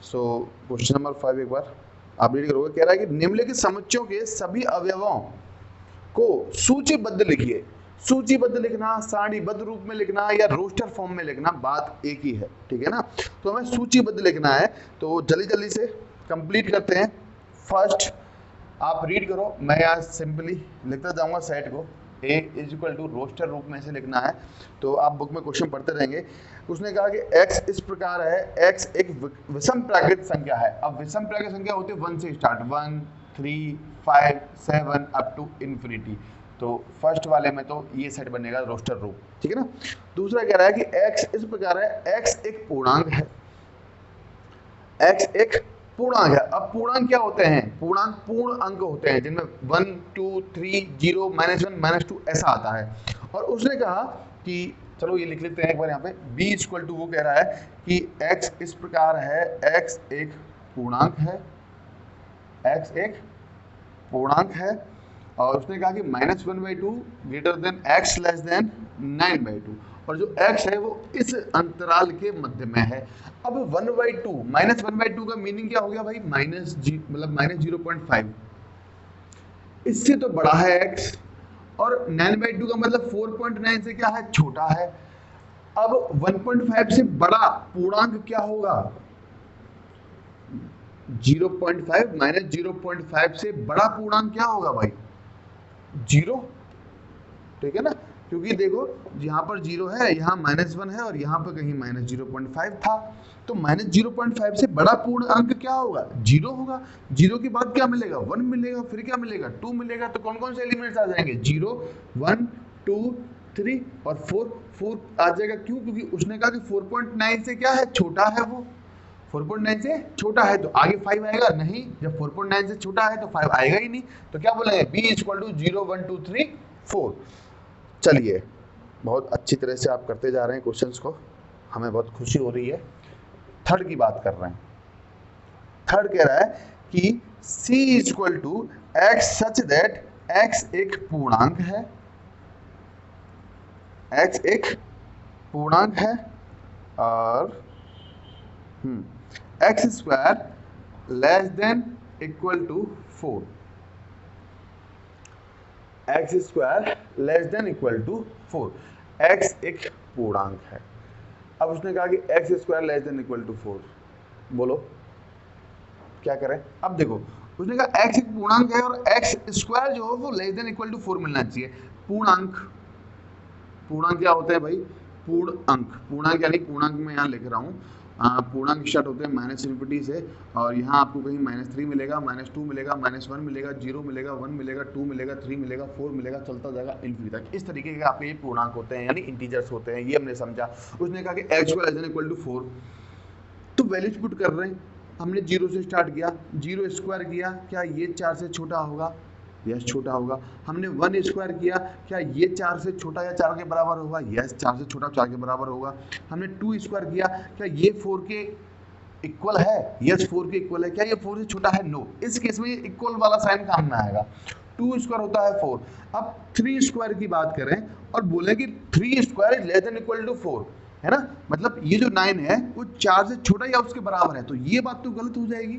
सो क्वेश्चन नंबर 5 एक बार आप रीड करोगे। कह रहा है कि निम्नलिखित समुच्चयों के सभी अवयवों को सूचीबद्ध लिखिए। सूचीबद्ध लिखना, सारणीबद्ध रूप में लिखना या रोस्टर फॉर्म में लिखना, बात एक ही है। ठीक है ना? तो हमें सूचीबद्ध लिखना है, तो जल्दी जल्दी से कंप्लीट करते हैं। फर्स्ट आप रीड करो, मैं यहाँ सिंपली लिखता जाऊंगा सेट को। a is equal to roster रूप में से लिखना है, तो आप बुक में क्वेश्चन पढ़ते रहेंगे। उसने कहा कि x इस प्रकार है, x एक विषम प्राकृत संख्या है। अब विषम प्राकृत संख्या होती है 1 से स्टार्ट, 1 3 5 7 अप टू इन्फिनिटी। तो फर्स्ट वाले में तो ये सेट बनेगा रोस्टर रूप। ठीक है ना? दूसरा कह रहा है कि x इस प्रकार है, x एक पूर्णांक है, x एक पूर्णांक है। अब पूर्णांक क्या होते हैं, पूर्णांक पूर्ण अंक होते हैं जिनमें 1 2 3 0 -1 -2 ऐसा आता है। और उसने कहा कि चलो ये लिख लेते हैं एक बार यहाँ पे, b इक्वल टू, वो कह रहा है कि x इस प्रकार है, x एक पूर्णांक है, x एक पूर्णांक है। और उसने कहा कि -1/2 greater than x less than 9/2, और जो x है वो इस अंतराल के मध्य में है। अब 1/2 -1/2 का मीनिंग क्या हो गया भाई, मतलब -0.5, इससे तो बड़ा है x, और 9/2 का मतलब 4.9 से क्या है, छोटा है। अब 1.5 से बड़ा पूर्णांक क्या होगा, 0.5 -0.5 से बड़ा पूर्णांक क्या होगा भाई, 0। ठीक है ना? क्योंकि देखो यहाँ पर 0 है, यहाँ -1 है, और यहाँ पर कहीं -0.5 था। तो -0.5 से बड़ा पूर्ण अंक क्या होगा, 0 होगा। 0 के बाद क्या मिलेगा, 1 मिलेगा, फिर क्या मिलेगा, 2 मिलेगा। तो कौन कौन से एलिमेंट्स आ जाएंगे, 0 1 2 3 और 4 आ जाएगा। क्यों? क्योंकि उसने कहा कि 4.9 से क्या है, छोटा है, वो 4.9 से छोटा है, तो आगे 5 आएगा नहीं। जब 4.9 से छोटा है तो 5 आएगा ही नहीं। तो क्या बोलेंगे, b इक्वल टू 0 1 2 3 4। चलिए, बहुत अच्छी तरह से आप करते जा रहे हैं क्वेश्चंस को, हमें बहुत खुशी हो रही है। थर्ड की बात कर रहे हैं। थर्ड कह रहा है कि c equal to x such that x एक पूर्णांक है, x एक पूर्णांक है, और x square less than equal to 4, x square less than equal to 4, x एक पूर्णांक है। अब उसने कहा कि x square less than equal to 4, बोलो क्या करें। अब देखो उसने कहा x एक पूर्णांक है और x स्क्वायर जो है वो लेस देन इक्वल टू 4 मिलना चाहिए। पूर्णांक, पूर्णांक क्या होते हैं भाई, पूर्ण अंक। पूर्णांक यानी पूर्णांक में यहाँ लिख रहा हूँ, पूर्णांक स्टार्ट होते हैं -∞ से, और यहाँ आपको कहीं -3 मिलेगा, -2 मिलेगा, -1 मिलेगा, 0 मिलेगा, 1 मिलेगा, 2 मिलेगा, 3 मिलेगा, 4 मिलेगा, चलता जाएगा इन्फिनिटी तक। इस तरीके के आपके ये पूर्णांक होते हैं, यानी इंटीजर्स होते हैं। ये हमने समझा। उसने कहा कि x = 4, तो वैल्यूज पुट कर रहे हैं। हमने 0 से स्टार्ट किया, 0 स्क्वायर किया, क्या ये 4 से छोटा होगा, यस छोटा होगा। हमने 1 स्क्वायर किया, क्या ये 4 से छोटा या 4 के बराबर होगा, यस 4 से छोटा 4 के बराबर होगा। हमने 2 स्क्वायर किया, क्या ये 4 के इक्वल है, यस 4 के इक्वल है। क्या ये 4 से छोटा है, नो। इस केस में ये इक्वल वाला साइन काम में आएगा। 2 स्क्वायर होता है 4। अब 3 स्क्वायर की बात करें और बोले कि 3 square is less than equal to 4, है ना, मतलब ये जो 9 है वो 4 से छोटा या उसके बराबर है, तो ये बात तो गलत हो जाएगी,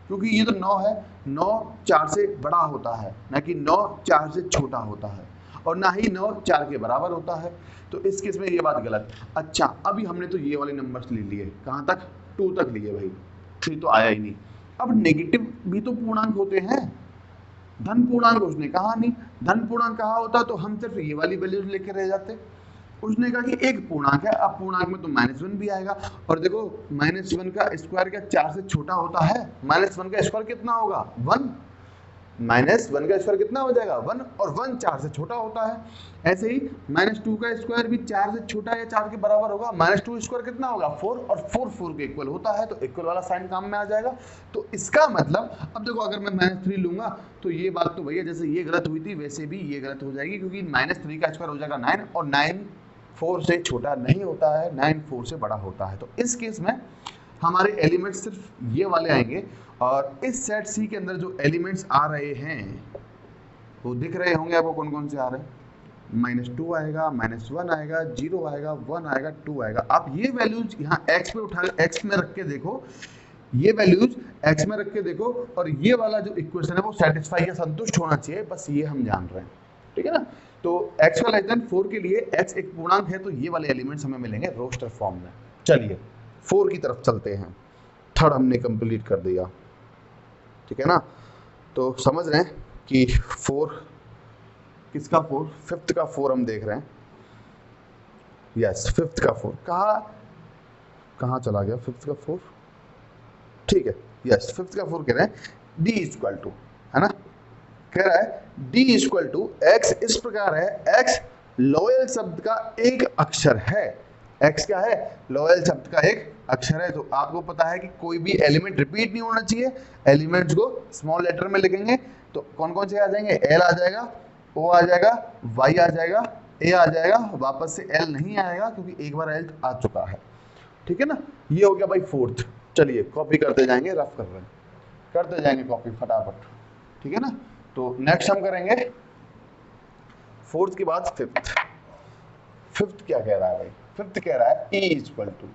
क्योंकि ये तो 9 है, 9 4 से बड़ा होता है, ना कि 9 4 से छोटा होता है, और ना ही 9 4 के बराबर होता है, तो इस केस में ये बात गलत। अच्छा, अभी हमने तो ये वाले नंबर्स ले लिए, कहाँ तक, 2 तक लिए भाई, 3 तो आया ही नहीं। अब नेगेटिव भी तो पूर्णांक होते हैं, धन पूर्णांक उसने कहा नहीं, धन पूर्णांक कहा होता तो हम सिर्फ ये वाली वैल्यूज लेके रह जाते। उसने कहा कि एक पूर्णांक है, अब पूर्णांक में तो -1 भी आएगा, और देखो -1 का स्क्वायर क्या 4 से छोटा होता है, -1 का स्क्वायर कितना होगा 1, -1 का स्क्वायर कितना हो जाएगा 1, और 1 4 से छोटा होता है। ऐसे ही -2 का स्क्वायर भी 4 से छोटा या 4 के बराबर होगा, -2 स्क्वायर कितना होगा 4, और 4 4 के इक्वल होता है, तो इक्वल वाला साइन काम में आ जाएगा। तो इसका मतलब अब देखो, अगर मैं -3 लूंगा तो ये बात तो भैया जैसे ये गलत हुई थी वैसे भी ये गलत हो जाएगी, क्योंकि -3 का स्क्वायर हो जाएगा 9, और 9 4 से छोटा नहीं होता है, 9 4 से बड़ा होता है। तो इस केस में हमारे एलिमेंट्स सिर्फ ये वाले आएंगे, और इस सेट सी के अंदर जो एलिमेंट्स आ रहे हैं वो दिख रहे होंगे आपको, कौन कौन से आ रहे हैं, -2 आएगा, -1 आएगा, 0 आएगा, 1 आएगा, 2 आएगा। आप ये वैल्यूज यहाँ x पे उठा, x में रख के देखो, ये वैल्यूज x में रख के देखो, और ये वाला जो इक्वेशन है वो सेटिस्फाई या संतुष्ट होना चाहिए, बस ये हम जान रहे हैं, ठीक है ना। तो x का लेस देन 4 के लिए x एक पूर्णांक है, तो ये वाले एलिमेंट्स हमें मिलेंगे रोस्टर फॉर्म में। चलिए 4 की तरफ चलते हैं, थर्ड हमने कंप्लीट कर दिया, ठीक है ना। तो समझ रहे हैं कि 4 किसका 4, फिफ्थ का 4 हम देख रहे हैं, यस फिफ्थ का 4, कहाँ चला गया फिफ्थ का 4, ठीक है, यस फिफ्थ का 4 कह रहे हैं d इक्वल टू, है ना, कह रहा है d इक्वल टू x, इस प्रकार है x लॉयल शब्द का एक अक्षर है, x क्या है, लॉयल शब्द का एक अक्षर है। तो आपको पता है कि कोई भी एलिमेंट रिपीट नहीं होना चाहिए, एलिमेंट्स को स्मॉल लेटर में लिखेंगे, तो कौन कौन से आ जाएंगे, L आ जाएगा, O आ जाएगा, Y आ जाएगा, A आ जाएगा, वापस से L नहीं आएगा क्योंकि एक बार L आ चुका है, ठीक है ना। ये हो गया भाई फोर्थ। चलिए कॉपी करते जाएंगे, रफ कर रहे हैं, करते जाएंगे कॉपी फटाफट, ठीक है ना। तो नेक्स्ट हम करेंगे फोर्थ के बाद फिफ्थ। फिफ्थ क्या कह रहा है भाई, फिफ्थ कह रहा है E इक्वल टू,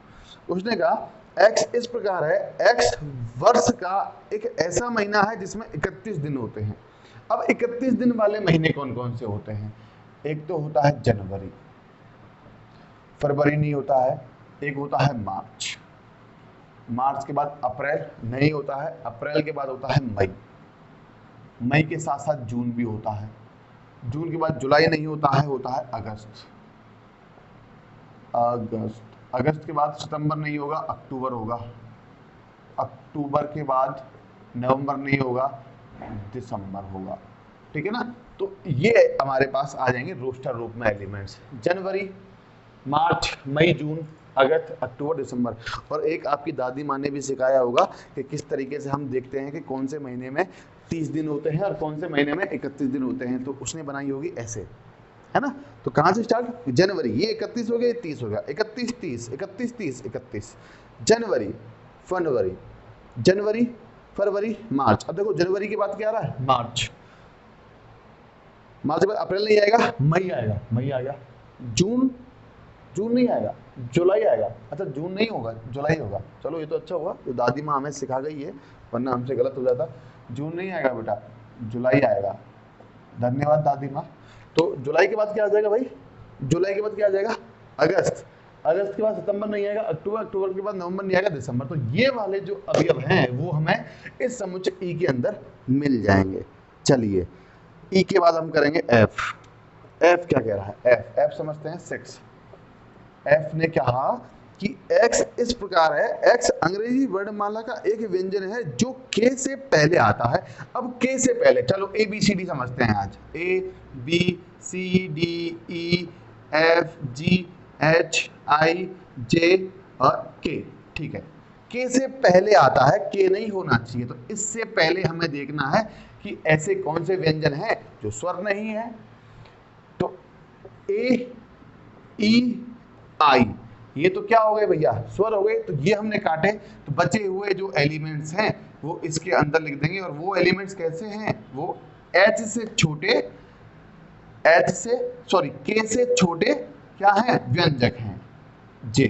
उसने कहा x इस प्रकार है, x वर्ष का एक ऐसा महीना है जिसमें 31 दिन होते हैं। अब 31 दिन वाले महीने कौन कौन से होते हैं, एक तो होता है जनवरी, फरवरी नहीं होता है, एक होता है मार्च, मार्च के बाद अप्रैल नहीं होता है, अप्रैल के बाद होता है मई, मई के साथ साथ जून भी होता है, जून के बाद जुलाई नहीं होता है, होता है अगस्त, अगस्त के बाद सितंबर नहीं होगा, अक्टूबर होगा, अक्टूबर के बाद नवंबर नहीं होगा, दिसंबर होगा, ठीक है ना। तो ये हमारे पास आ जाएंगे रोस्टर रूप में एलिमेंट्स, जनवरी, मार्च, मई, जून, अगस्त, अक्टूबर, दिसंबर। और एक आपकी दादी माँ ने भी सिखाया होगा कि किस तरीके से हम देखते हैं कि कौन से महीने में 30 दिन होते हैं और कौन से महीने में 31 दिन होते हैं, तो उसने बनाई होगी ऐसे, है ना। तो कहाँ से स्टार्ट, जनवरी, ये 31 हो गया, 30 हो गया, 31 30 31 30 31, जनवरी, फरवरी, जनवरी, फरवरी, मार्च। अब देखो जनवरी के बाद क्या आ रहा है, मार्च, मार्च के बाद अप्रैल नहीं आएगा, मई आएगा, मई आ गया, जून, जून नहीं आएगा, जुलाई आएगा, अच्छा जून नहीं होगा, जुलाई होगा, चलो ये तो अच्छा हुआ तो दादी माँ हमें सिखा गई है, वरना हमसे गलत हो जाता। जून नहीं आएगा बेटा, जुलाई आएगा, धन्यवाद दादी माँ। तो जुलाई के बाद क्या आ जाएगा भाई, जुलाई के बाद क्या आ जाएगा, अगस्त, अगस्त के बाद सितंबर नहीं आएगा, अक्टूबर, अक्टूबर के बाद नवंबर नहीं आएगा, दिसंबर। तो ये वाले जो अवयव हैं वो हमें इस समुच्चय ई के अंदर मिल जाएंगे। चलिए ई के बाद हम करेंगे एफ। एफ क्या कह रहा है, एफ, एफ समझते हैं 6। एफ ने कहा कि x इस प्रकार है, x अंग्रेजी वर्णमाला का एक व्यंजन है जो k से पहले आता है। अब k से पहले चलो ए बी सी डी समझते हैं आज, A B C D E F G H I J और के, ठीक है। k से पहले आता है, k नहीं होना चाहिए। तो इससे पहले हमें देखना है कि ऐसे कौन से व्यंजन हैं जो स्वर नहीं है। तो ए ई आई, ये तो क्या हो गए भैया, स्वर हो गए, तो ये हमने काटे। तो बचे हुए जो एलिमेंट्स हैं वो इसके अंदर लिख देंगे, और वो एलिमेंट्स कैसे हैं, वो h से छोटे, h से सॉरी k से छोटे क्या है, व्यंजक हैं j।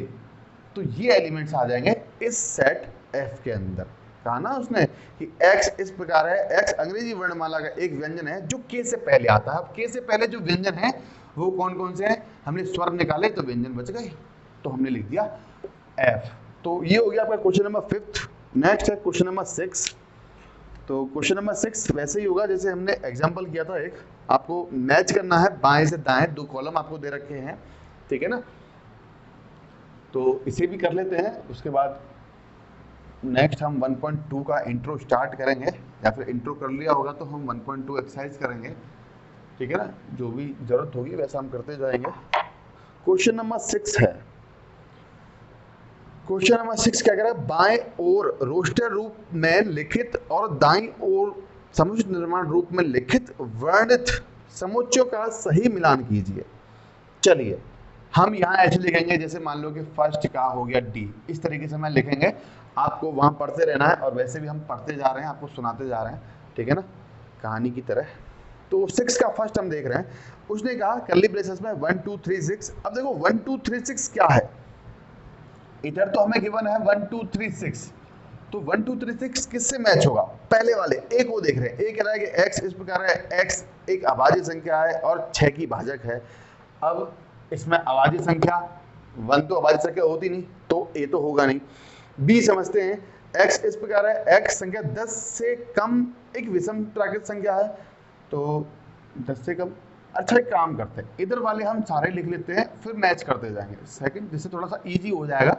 तो ये एलिमेंट्स आ जाएंगे इस सेट f के अंदर। कहा ना उसने कि x इस प्रकार है, x अंग्रेजी वर्णमाला का एक व्यंजन है जो k से पहले आता है। अब k से पहले जो व्यंजन है वो कौन कौन से हैं, हमने स्वर निकाले तो व्यंजन बच गए, तो हमने लिख दिया f। तो ये हो गया आपका क्वेश्चन नंबर 5। नेक्स्ट है क्वेश्चन नंबर 6। तो क्वेश्चन नंबर 6 वैसे ही होगा जैसे हमने एग्जांपल किया था एक, आपको मैच करना है बाएं से दाएं, दो कॉलम आपको दे रखे हैं, ठीक है ना। तो इसे भी कर लेते हैं, उसके बाद नेक्स्ट हम 1.2 का इंट्रो स्टार्ट करेंगे, या फिर इंट्रो कर लिया होगा तो हम 1.2 एक्सरसाइज करेंगे, ठीक है ना। जो भी जरूरत होगी वैसा हम करते जाएंगे। क्वेश्चन नंबर 6 है, क्वेश्चन नंबर 6 क्या कह रहा है, बाएं ओर रोस्टर रूप में लिखित और दाईं ओर समुच्चय निर्माण रूप में लिखित वर्णित समुच्चयों का सही मिलान कीजिए। चलिए हम यहाँ ऐसे लिखेंगे जैसे मान लो कि फर्स्ट का हो गया डी, इस तरीके से मैं लिखेंगे, आपको वहां पढ़ते रहना है और वैसे भी हम पढ़ते जा रहे हैं, आपको सुनाते जा रहे हैं, ठीक है ना, कहानी की तरह। तो 6 का फर्स्ट हम देख रहे हैं, उसने कहा कर्ली ब्रेसेस में 1 2 3 6। अब देखो 1 2 3 6 क्या है, इधर तो हमें गिवन है 1 2 3 6, तो 1 2 3 6 किससे मैच होगा, पहले वाले ए को देख रहे हैं। ए कह रहा है कि x इस प्रकार है, x एक अभाज्य संख्या है और 6 की भाजक है। अब इसमें अभाज्य संख्या 1 तो अभाज्य संख्या होती नहीं, तो ए तो होगा नहीं। बी समझते हैं, x इस प्रकार है, x संख्या 10 से कम एक विषम प्राकृत संख्या है, तो 10 से कम। अच्छा एक काम करते हैं, इधर वाले हम सारे लिख लेते हैं फिर मैच करते जाएंगे सेकंड, जिससे थोड़ा सा इजी हो जाएगा।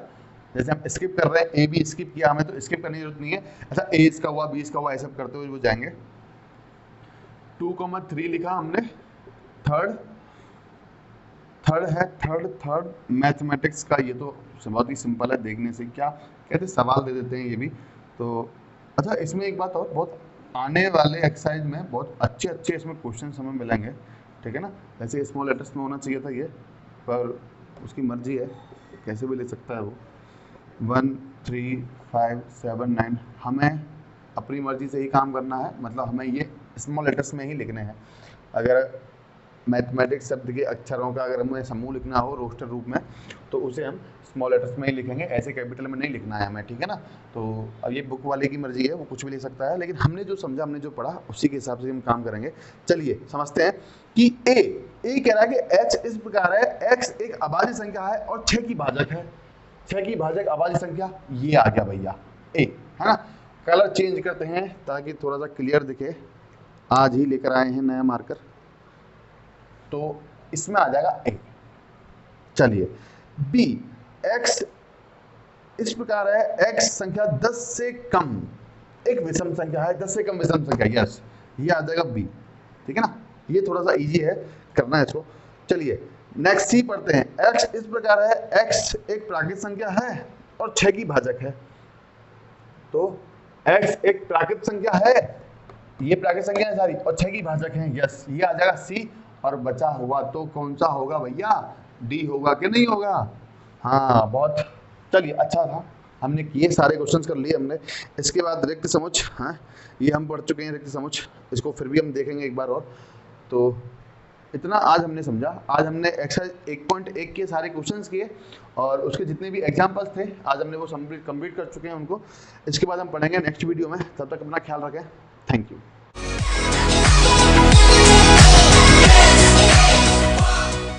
जैसे हम स्किप कर रहे हैं, ए भी स्किप किया हमें, तो स्किप करने की जरूरत नहीं है। अच्छा ए इसका हुआ, बी इसका हुआ, ऐसा करते हुए वो जाएंगे। 2,3 लिखा हमने, थर्ड मैथमेटिक्स का, ये तो बहुत ही सिंपल है देखने से, क्या कहते सवाल दे देते हैं ये भी। तो अच्छा इसमें एक बात और, बहुत आने वाले एक्सरसाइज में बहुत अच्छे अच्छे इसमें क्वेश्चन हमें मिलेंगे, ठीक है ना। वैसे स्मॉल लेटर्स में होना चाहिए था ये, पर उसकी मर्जी है, कैसे भी ले सकता है वो। 1 3 5 7 9 हमें अपनी मर्जी से ही काम करना है, मतलब हमें ये स्मॉल लेटर्स में ही लिखने हैं। अगर मैथमेटिक्स शब्द के अक्षरों का अगर हमें समूह लिखना हो रोस्टर रूप में, तो उसे हम स्मॉल लेटर्स में ही लिखेंगे, ऐसे कैपिटल में नहीं लिखना है हमें, ठीक है ना। तो अब ये बुक वाले की मर्जी है, वो कुछ भी लिख सकता है, लेकिन हमने जो समझा, हमने जो पढ़ा, उसी के हिसाब से हम काम करेंगे। चलिए समझते हैं कि ए कह रहा है कि h इस प्रकार है, x एक अभाज्य संख्या है और 6 की भाजक है। 6 की भाजक अभाज्य संख्या, ये आ गया भैया ए, है ना। कलर चेंज करते हैं ताकि थोड़ा सा क्लियर दिखे, आज ही लेकर आए हैं नया मार्कर, तो इसमें आ जाएगा ए। चलिए बी, x इस प्रकार है, x संख्या 10 से कम एक विषम संख्या है, 10 से कम विषम संख्या, यस, ये आ जाएगा बी, ठीक है ना। ये थोड़ा सा इजी है करना है इसको। चलिए नेक्स्ट सी पढ़ते हैं, x इस प्रकार है, x एक प्राकृत संख्या है और 6 की भाजक है। तो x एक प्राकृत संख्या है, ये प्राकृत संख्या है सारी, और 6 की भाजक है, यस, ये आ जाएगा सी। और बचा हुआ तो कौन सा होगा भैया, डी होगा कि नहीं होगा। हाँ बहुत, चलिए अच्छा था, हमने ये सारे क्वेश्चंस कर लिए हमने। इसके बाद रिक्त समुच्चय, हाँ ये हम पढ़ चुके हैं रिक्त समुच्चय, इसको फिर भी हम देखेंगे एक बार और। तो इतना आज हमने समझा, आज हमने एक्सरसाइज 1.1 के सारे क्वेश्चंस किए और उसके जितने भी एग्जाम्पल्स थे आज हमने वो कंप्लीट कर चुके हैं उनको। इसके बाद हम पढ़ेंगे नेक्स्ट वीडियो में, तब तक अपना ख्याल रखें, थैंक यू।